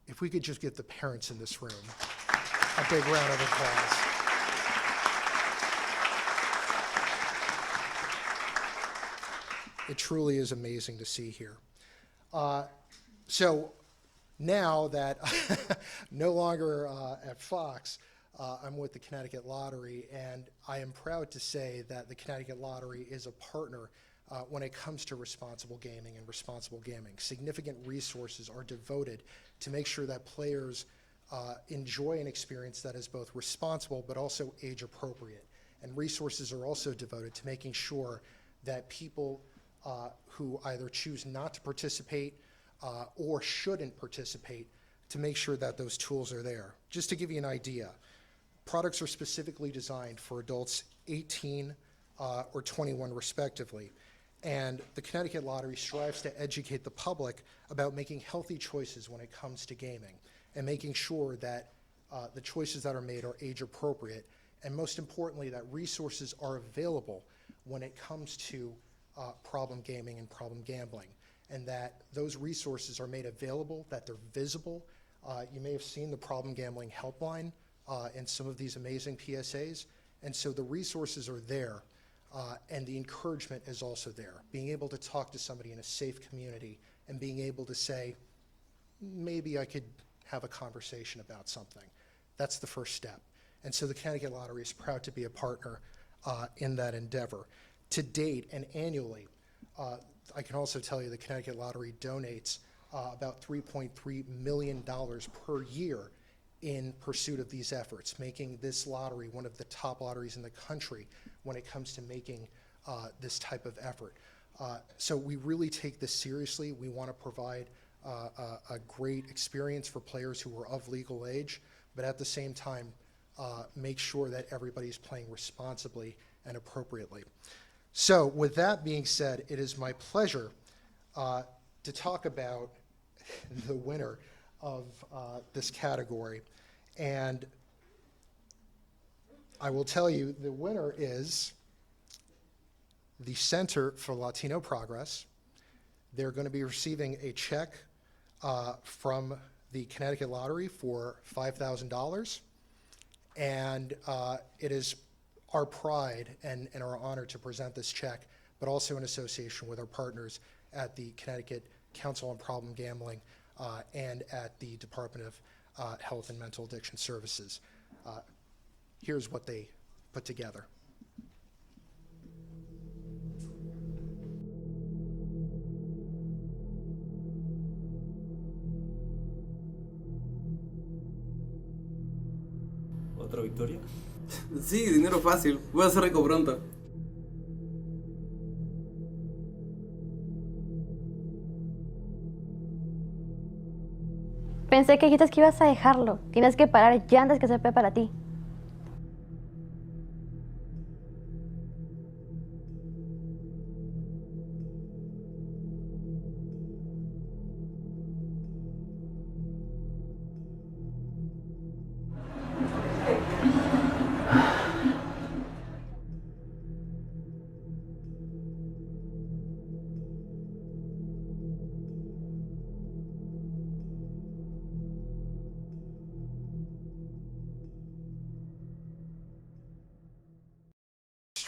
if we could just get the parents in this room a big round of applause. It truly is amazing to see here. So now that no longer at Fox, I'm with the Connecticut Lottery, and I am proud to say that the Connecticut Lottery is a partner when it comes to responsible gaming and responsible gaming. Significant resources are devoted to make sure that players enjoy an experience that is both responsible but also age appropriate. And resources are also devoted to making sure that people who either choose not to participate or shouldn't participate, to make sure that those tools are there. Just to give you an idea, products are specifically designed for adults 18 or 21 respectively. And the Connecticut Lottery strives to educate the public about making healthy choices when it comes to gaming and making sure that the choices that are made are age appropriate, and most importantly, that resources are available when it comes to problem gaming and problem gambling, and that those resources are made available, that they're visible. You may have seen the problem gambling helpline in some of these amazing PSAs, and so the resources are there, and the encouragement is also there. Being able to talk to somebody in a safe community and being able to say, maybe I could have a conversation about something. That's the first step. And so the Connecticut Lottery is proud to be a partner in that endeavor. To date and annually, I can also tell you the Connecticut Lottery donates about $3.3 million per year in pursuit of these efforts, making this lottery one of the top lotteries in the country when it comes to making this type of effort. So we really take this seriously. We want to provide a great experience for players who are of legal age, but at the same time, make sure that everybody's playing responsibly and appropriately. So with that being said, it is my pleasure to talk about the winner of this category. And I will tell you the winner is the Center for Latino Progress. They're going to be receiving a check from the Connecticut Lottery for $5,000. And it is our pride and our honor to present this check, but also in association with our partners at the Connecticut Council on Problem Gambling and at the Department of Health and Mental Addiction Services. Here's what they put together. ¿Otra victoria? Sí, dinero fácil. Voy a ser rico pronto. Pensé que dijiste que ibas a dejarlo. Tienes que parar ya antes que sea peor para ti.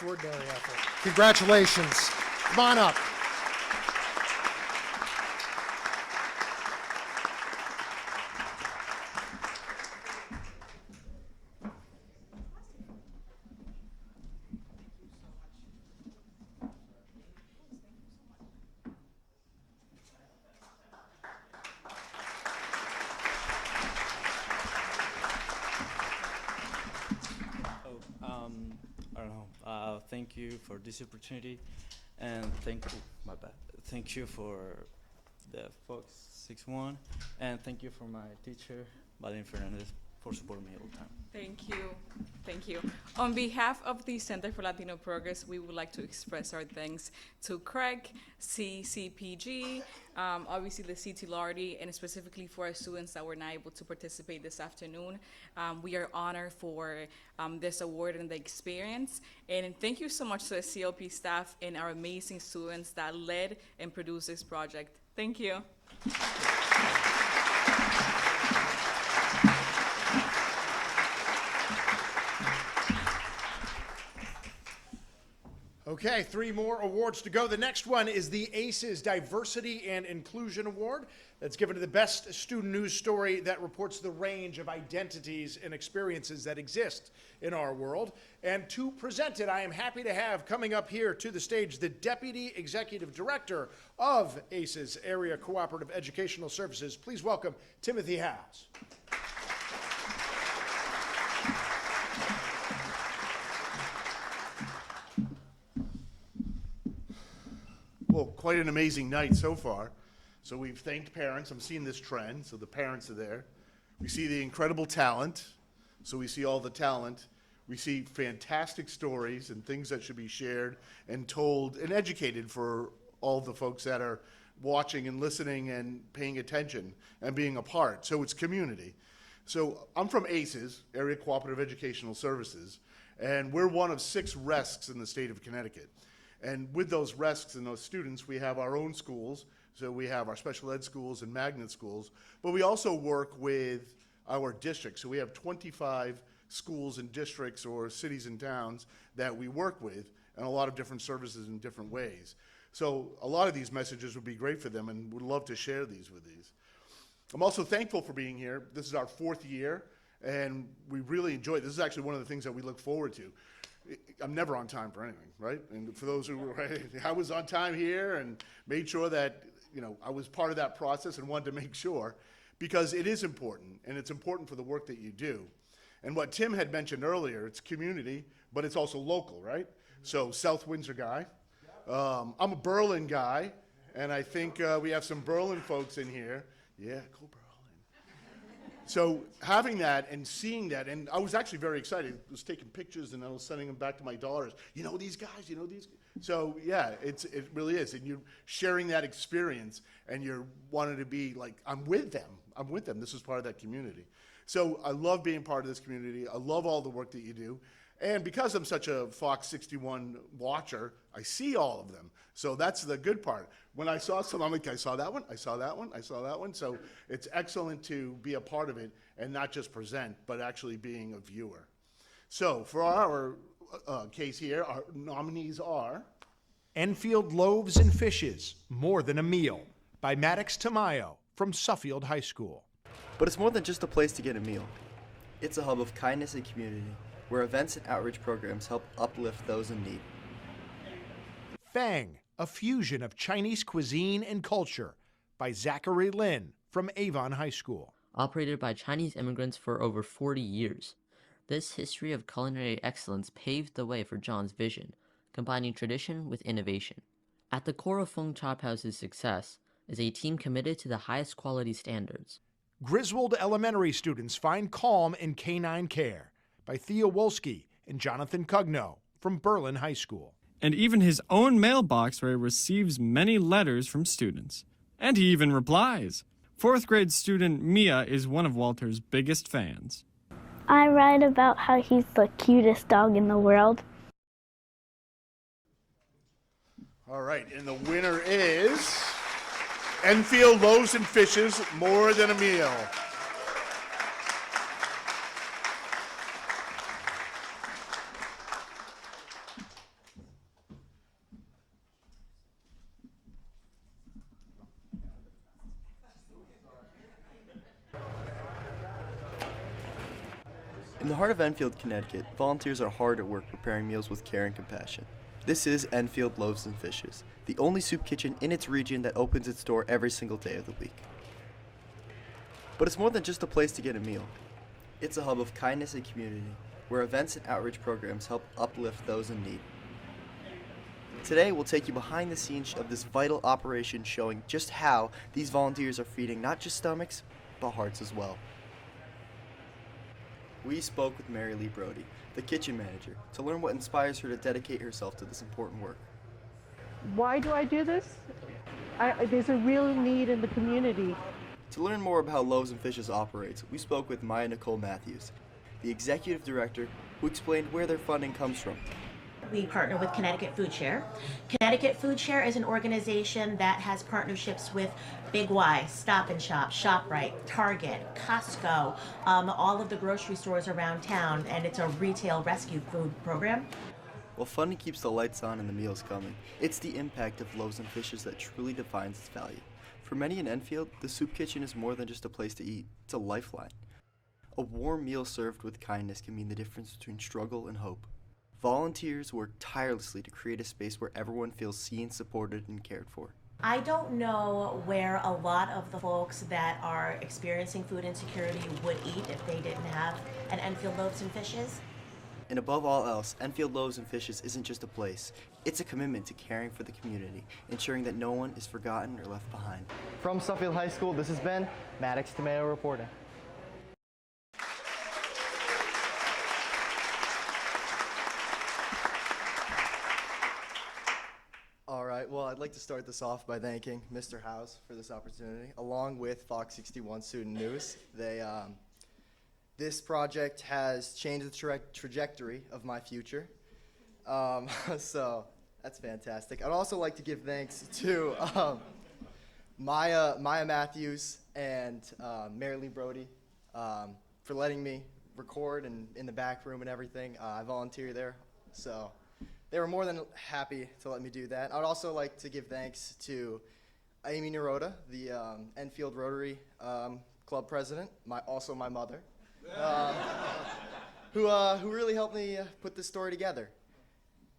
Extraordinary effort. Congratulations. Come on up. Thank you for this opportunity, and thank you for the FOX61, and thank you for my teacher, Valen Fernandez, for supporting me all the time. Thank you. Thank you. On behalf of the Center for Latino Progress, we would like to express our thanks to Craig, CCPG, obviously the CT Lardy, and specifically for our students that were not able to participate this afternoon. We are honored for this award and the experience. And thank you so much to the CLP staff and our amazing students that led and produced this project. Thank you. Okay, 3 more awards to go. The next one is the ACES Diversity and Inclusion Award. That's given to the best student news story that reports the range of identities and experiences that exist in our world. And to present it, I am happy to have coming up here to the stage the Deputy Executive Director of ACES, Area Cooperative Educational Services. Please welcome Timothy Howes. Well, quite an amazing night so far. So we've thanked parents. I'm seeing this trend, so the parents are there. We see the incredible talent, so we see all the talent. We see fantastic stories and things that should be shared and told and educated for all the folks that are watching and listening and paying attention and being a part. So it's community. So I'm from ACES, Area Cooperative Educational Services, and we're one of 6 RESCs in the state of Connecticut. And with those RESCs and those students, we have our own schools. So we have our special ed schools and magnet schools, but we also work with our districts. So we have 25 schools and districts or cities and towns that we work with, and a lot of different services in different ways. So a lot of these messages would be great for them, and would love to share these with these. I'm also thankful for being here. This is our 4th year, and we really enjoy it. This is actually one of the things that we look forward to. I'm never on time for anything, right? And for those who were, I was on time here and made sure that, you know, I was part of that process and wanted to make sure, because it is important, and it's important for the work that you do. And what Tim had mentioned earlier, it's community, but it's also local, right? So South Windsor guy. I'm a Berlin guy, and I think we have some Berlin folks in here. Yeah, go Berlin. So having that and seeing that, and I was actually very excited. I was taking pictures and I was sending them back to my daughters. You know these guys, you know these guys. So yeah, it really is. And you're sharing that experience and you're wanting to be like, I'm with them. I'm with them. This is part of that community. So I love being part of this community. I love all the work that you do. And because I'm such a FOX61 watcher, I see all of them. So that's the good part. When I saw some, I'm like, I saw that one, I saw that one, I saw that one. So it's excellent to be a part of it and not just present, but actually being a viewer. So for our case here, our nominees are Enfield Loaves and Fishes, More Than a Meal, by Maddox Tamayo from Suffield High School. But it's more than just a place to get a meal. It's a hub of kindness and community, where events and outreach programs help uplift those in need. Fang, a fusion of Chinese cuisine and culture, by Zachary Lin from Avon High School. Operated by Chinese immigrants for over 40 years, this history of culinary excellence paved the way for John's vision, combining tradition with innovation. At the core of Feng Chop House's success is a team committed to the highest quality standards. Griswold Elementary students find calm in canine care, by Thea Wolski and Jonathan Cugno from Berlin High School. And even his own mailbox where he receives many letters from students. And he even replies. 4th grade student Mia is one of Walter's biggest fans. I write about how he's the cutest dog in the world. all right, and the winner is Enfield Loaves and Fishes, More Than a Meal. In the heart of Enfield, Connecticut, volunteers are hard at work preparing meals with care and compassion. This is Enfield Loaves and Fishes, the only soup kitchen in its region that opens its door every single day of the week. But it's more than just a place to get a meal. It's a hub of kindness and community, where events and outreach programs help uplift those in need. Today, we'll take you behind the scenes of this vital operation, showing just how these volunteers are feeding not just stomachs, but hearts as well. We spoke with Mary Lee Brody, the kitchen manager, to learn what inspires her to dedicate herself to this important work. Why do I do this? There's a real need in the community. To learn more about how Loaves and Fishes operates, we spoke with Maya Nicole Matthews, the executive director, who explained where their funding comes from. We partner with Connecticut Food Share. Connecticut Food Share is an organization that has partnerships with Big Y, Stop and Shop, ShopRite, Target, Costco, all of the grocery stores around town, and it's a retail rescue food program. While funding keeps the lights on and the meals coming, it's the impact of Loaves and Fishes that truly defines its value. For many in Enfield, the soup kitchen is more than just a place to eat, it's a lifeline. A warm meal served with kindness can mean the difference between struggle and hope. Volunteers work tirelessly to create a space where everyone feels seen, supported, and cared for. I don't know where a lot of the folks that are experiencing food insecurity would eat if they didn't have an Enfield Loaves and Fishes. And above all else, Enfield Loaves and Fishes isn't just a place. It's a commitment to caring for the community, ensuring that no one is forgotten or left behind. From Suffield High School, this has been Maddox Tomato reporting. All right, well, I'd like to start this off by thanking Mr. House for this opportunity, along with FOX61 Student News. This project has changed the trajectory of my future, so that's fantastic. I'd also like to give thanks to Maya Matthews and Mary Lee Brody for letting me record and in the back room and everything. I volunteer there, so they were more than happy to let me do that. I'd also like to give thanks to Amy Naroda, the Enfield Rotary Club president, also my mother, who really helped me put this story together.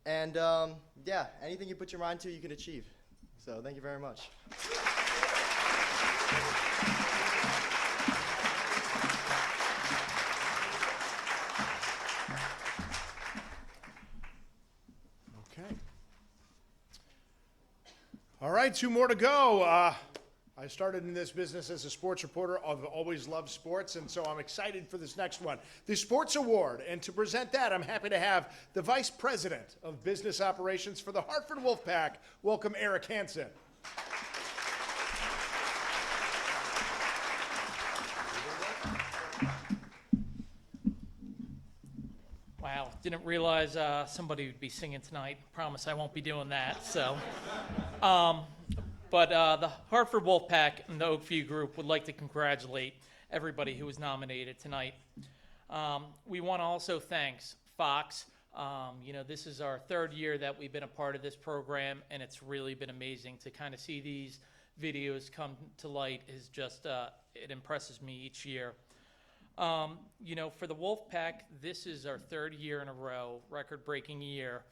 And yeah, anything you put your mind to, you can achieve. So thank you very much. Okay. All right, 2 more to go. I started in this business as a sports reporter. I've always loved sports, and so I'm excited for this next one, the Sports Award. And to present that, I'm happy to have the Vice President of Business Operations for the Hartford Wolfpack. Welcome, Eric Hansen. Wow, didn't realize somebody would be singing tonight. Promise I won't be doing that. So, but the Hartford Wolfpack and the Oakview Group would like to congratulate everybody who was nominated tonight. We want to also thank Fox. This is our 3rd year that we've been a part of this program, and it's really been amazing to kind of see these videos come to light. Is just it impresses me each year. For the Wolfpack, this is our 3rd year in a row, record-breaking year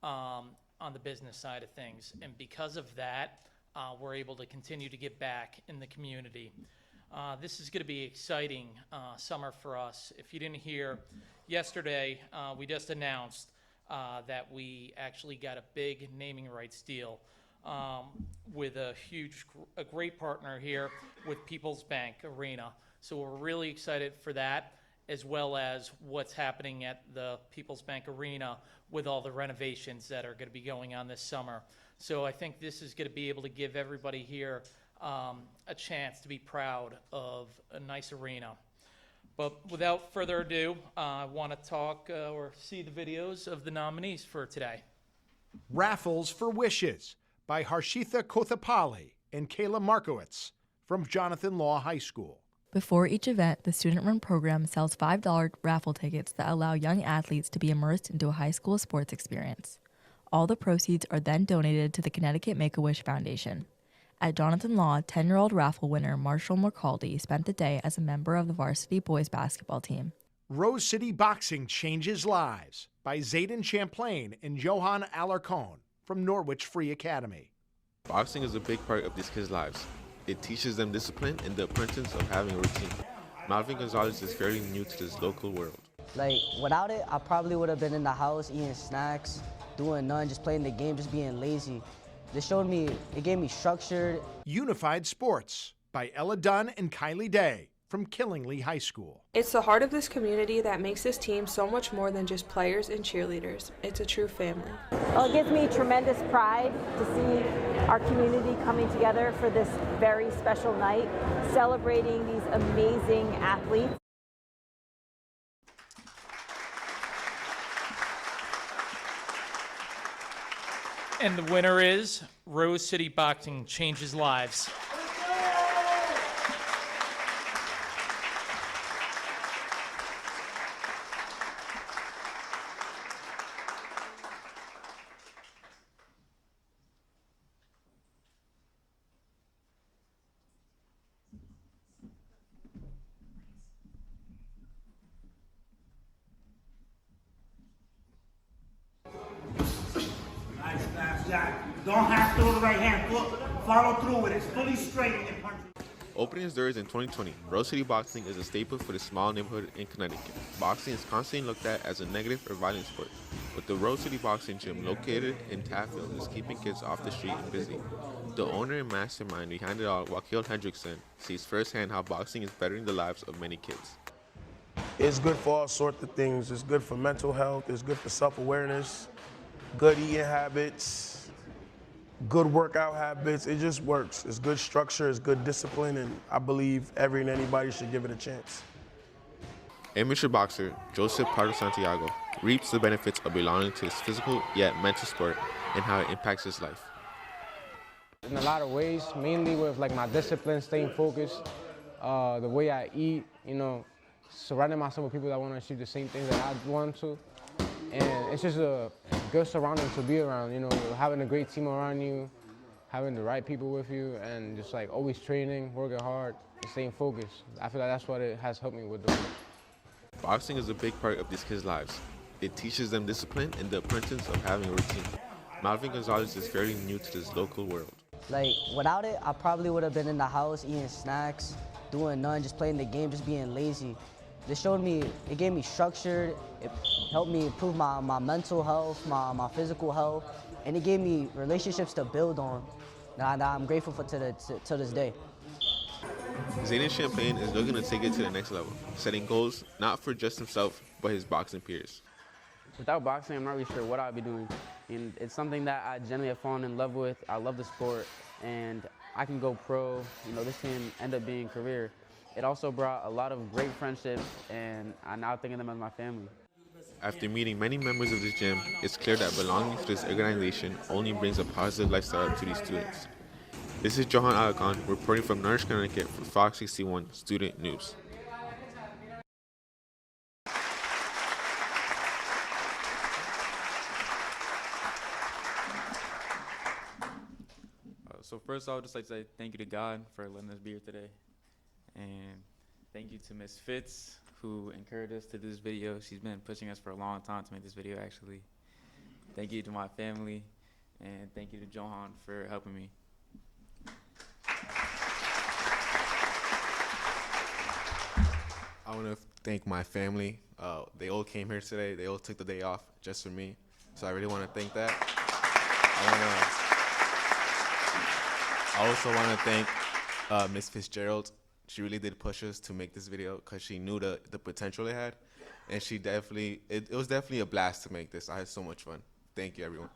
on the business side of things. And because of that, we're able to continue to give back in the community. This is going to be an exciting summer for us. If you didn't hear, yesterday we just announced that we actually got a big naming rights deal with a great partner here with People's Bank Arena. So we're really excited for that, as well as what's happening at the People's Bank Arena with all the renovations that are going to be going on this summer. So I think this is going to be able to give everybody here a chance to be proud of a nice arena. But without further ado, I want to talk or see the videos of the nominees for today. Raffles for Wishes by Harshitha Kothapalli and Kayla Markowitz from Jonathan Law High School. Before each event, the student-run program sells $5 raffle tickets that allow young athletes to be immersed into a high school sports experience. All the proceeds are then donated to the Connecticut Make-A-Wish Foundation. At Jonathan Law, 10-year-old raffle winner Marshall McCaldy spent the day as a member of the varsity boys basketball team. Rose City Boxing Changes Lives by Zayden Champlain and Johan Alarcon from Norwich Free Academy. Boxing is a big part of these kids' lives. It teaches them discipline and the importance of having a routine. Malvin Gonzalez is fairly new to this local world. Like, without it, I probably would have been in the house eating snacks, doing none, just playing the game, just being lazy. It gave me structure. Unified Sports by Ella Dunn and Kylie Day from Killingly High School. It's the heart of this community that makes this team so much more than just players and cheerleaders. It's a true family. Well, it gives me tremendous pride to see our community coming together for this very special night, celebrating these amazing athletes. And the winner is Rose City Boxing Changes Lives. Exactly. Don't have to with the right hand. Follow through with it. It's fully straight and then punch. Opening its doors in 2020, Rose City Boxing is a staple for the small neighborhood in Connecticut. Boxing is constantly looked at as a negative or violent sport, but the Rose City Boxing Gym, located in Taffield, is keeping kids off the street and busy. The owner and mastermind behind it all, Wakil Hendrickson, sees firsthand how boxing is bettering the lives of many kids. It's good for all sorts of things. It's good for mental health. It's good for self-awareness, good eating habits, good workout habits. It just works. It's good structure, it's good discipline, and I believe every and anybody should give it a chance. Amateur boxer Joseph Pardo Santiago reaps the benefits of belonging to his physical yet mental sport and how it impacts his life. In a lot of ways, mainly with like my discipline, staying focused, the way I eat, surrounding myself with people that want to achieve the same things that I want to. And it's just a good surrounding to be around, having a great team around you, having the right people with you, and just like always training, working hard, and staying focused. I feel like that's what it has helped me with doing. Boxing is a big part of these kids' lives. It teaches them discipline and the importance of having a routine. Malvin Gonzalez is fairly new to this local world. Like, without it, I probably would have been in the house eating snacks, doing none, just playing the game, just being lazy. It gave me structure, it helped me improve my mental health, my physical health, and it gave me relationships to build on that I'm grateful for to this day. Zayden Champagne is looking to take it to the next level, setting goals not for just himself, but his boxing peers. Without boxing, I'm not really sure what I'd be doing. And it's something that I genuinely have fallen in love with. I love the sport, and I can go pro. This can end up being a career. It also brought a lot of great friendships, and I now think of them as my family. After meeting many members of this gym, it's clear that belonging to this organization only brings a positive lifestyle to these students. This is Johan Alakon reporting from Norwich, Connecticut for FOX61 Student News. So first, I would just like to say thank you to God for letting us be here today. And thank you to Miss Fitz, who encouraged us to do this video. She's been pushing us for a long time to make this video, actually. Thank you to my family, and thank you to Johan for helping me. I want to thank my family. They all came here today. They all took the day off just for me. So I really want to thank that. I also want to thank Miss Fitzgerald. She really did push us to make this video because she knew the potential it had. And she definitely, it was definitely a blast to make this. I had so much fun. Thank you, everyone.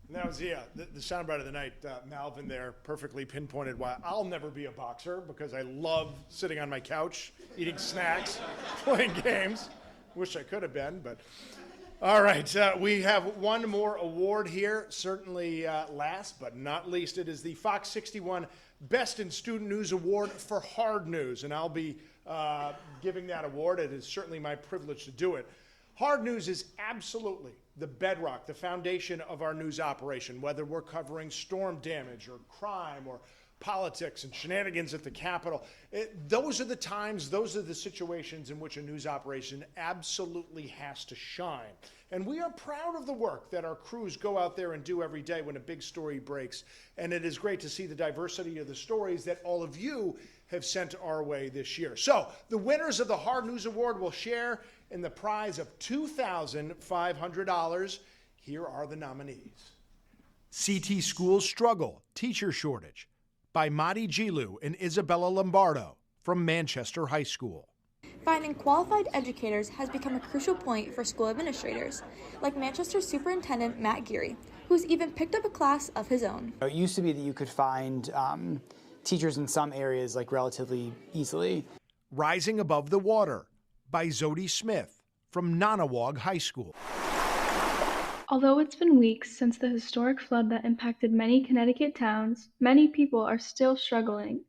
And that was the soundbite of the night. Malvin there perfectly pinpointed why I'll never be a boxer, because I love sitting on my couch, eating snacks, playing games. Wish I could have been, but all right. We have one more award here. Certainly last but not least, it is the FOX61 Best in Student News Award for Hard News, and I'll be giving that award. It is certainly my privilege to do it. Hard news is absolutely the bedrock, the foundation of our news operation, whether we're covering storm damage or crime or politics and shenanigans at the Capitol. Those are the times, those are the situations in which a news operation absolutely has to shine. And we are proud of the work that our crews go out there and do every day when a big story breaks. And it is great to see the diversity of the stories that all of you have sent our way this year. So the winners of the Hard News Award will share in the prize of $2,500. Here are the nominees. CT Schools Struggle, Teacher Shortage, by Madi Gilu and Isabella Lombardo from Manchester High School. Finding qualified educators has become a crucial point for school administrators, like Manchester Superintendent Matt Geary, who's even picked up a class of his own. It used to be that you could find teachers in some areas like relatively easily. Rising Above the Water, by Zodi Smith from Nonawog High School. Although it's been weeks since the historic flood that impacted many Connecticut towns, many people are still struggling.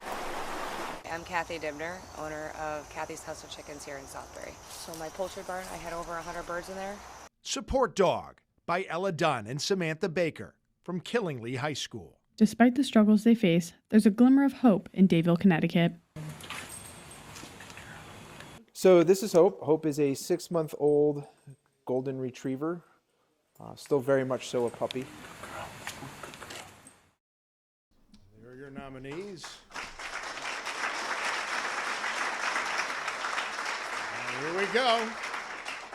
I'm Kathy Dibner, owner of Kathy's Hustle Chickens here in Southbury. So my poultry barn, I had over 100 birds in there. Support Dog, by Ella Dunn and Samantha Baker from Killingly High School. Despite the struggles they face, there's a glimmer of hope in Dayville, Connecticut. So this is Hope. Hope is a 6-month-old golden retriever, still very much so a puppy. There are your nominees. Here we go.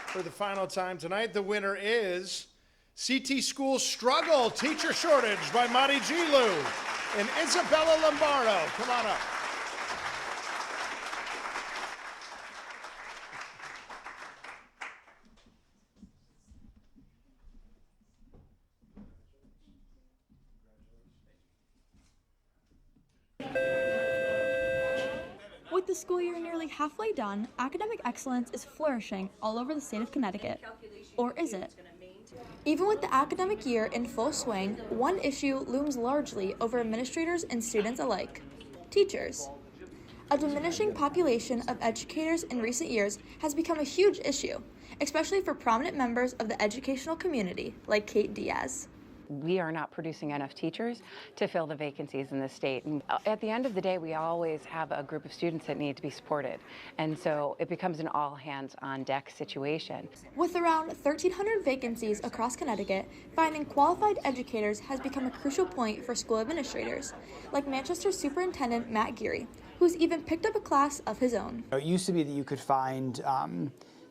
For the final time tonight, the winner is CT School Struggle, Teacher Shortage by Madi Gilu and Isabella Lombardo. Come on up. With the school year nearly halfway done, academic excellence is flourishing all over the state of Connecticut. Or is it? Even with the academic year in full swing, one issue looms largely over administrators and students alike: teachers. A diminishing population of educators in recent years has become a huge issue, especially for prominent members of the educational community, like Kate Diaz. We are not producing enough teachers to fill the vacancies in the state. And at the end of the day, we always have a group of students that need to be supported. And so it becomes an all hands on deck situation. With around 1,300 vacancies across Connecticut, finding qualified educators has become a crucial point for school administrators, like Manchester Superintendent Matt Geary, who's even picked up a class of his own. It used to be that you could find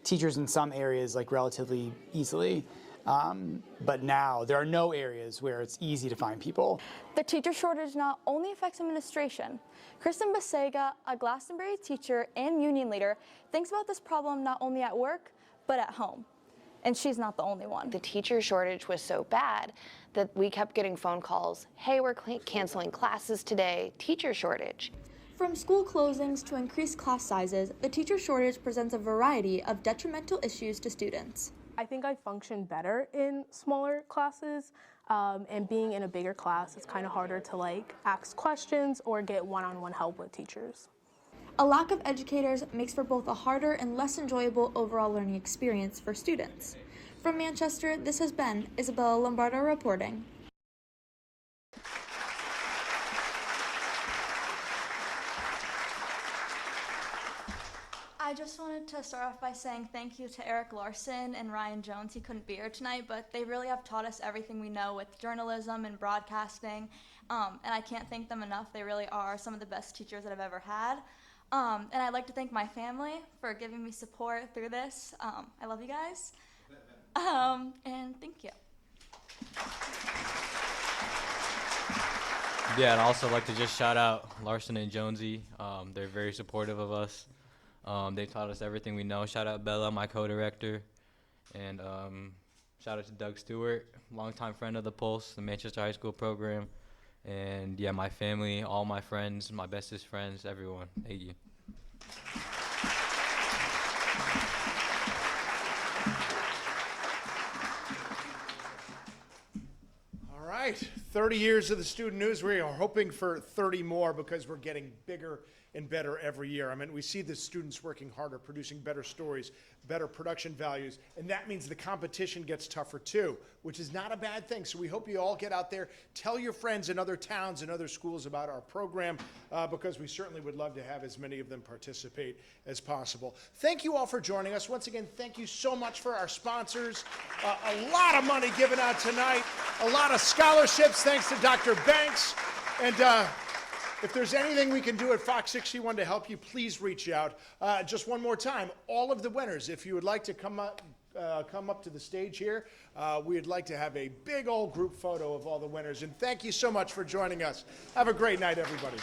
teachers in some areas like relatively easily. But now there are no areas where it's easy to find people. The teacher shortage not only affects administration. Kristen Basega, a Glastonbury teacher and union leader, thinks about this problem not only at work, but at home. And she's not the only one. The teacher shortage was so bad that we kept getting phone calls, hey, we're canceling classes today, teacher shortage. From school closings to increased class sizes, the teacher shortage presents a variety of detrimental issues to students. I think I function better in smaller classes, and being in a bigger class, it's kind of harder to ask questions or get one-on-one help with teachers. A lack of educators makes for both a harder and less enjoyable overall learning experience for students. From Manchester, this has been Isabella Lombardo reporting. I just wanted to start off by saying thank you to Eric Larson and Ryan Jones. He couldn't be here tonight, but they really have taught us everything we know with journalism and broadcasting, and I can't thank them enough. They really are some of the best teachers that I've ever had. And I'd like to thank my family for giving me support through this. I love you guys, and thank you. Yeah, I'd also like to just shout out Larson and Jonesy. They're very supportive of us. They taught us everything we know. Shout out Bella, my co-director, and shout out to Doug Stewart, longtime friend of the Pulse, the Manchester High School program, and yeah, my family, all my friends, my bestest friends, everyone. Thank you. All right, 30 years of the Student News. We are hoping for 30 more because we're getting bigger and better every year. I mean, we see the students working harder, producing better stories, better production values, and that means the competition gets tougher too, which is not a bad thing. So we hope you all get out there, tell your friends in other towns and other schools about our program, because we certainly would love to have as many of them participate as possible. Thank you all for joining us. Once again, thank you so much for our sponsors. A lot of money given out tonight, a lot of scholarships thanks to Dr. Banks, and if there's anything we can do at FOX61 to help you, please reach out. Just one more time, all of the winners, if you would like to come up to the stage here, we'd like to have a big old group photo of all the winners. And thank you so much for joining us. Have a great night, everybody.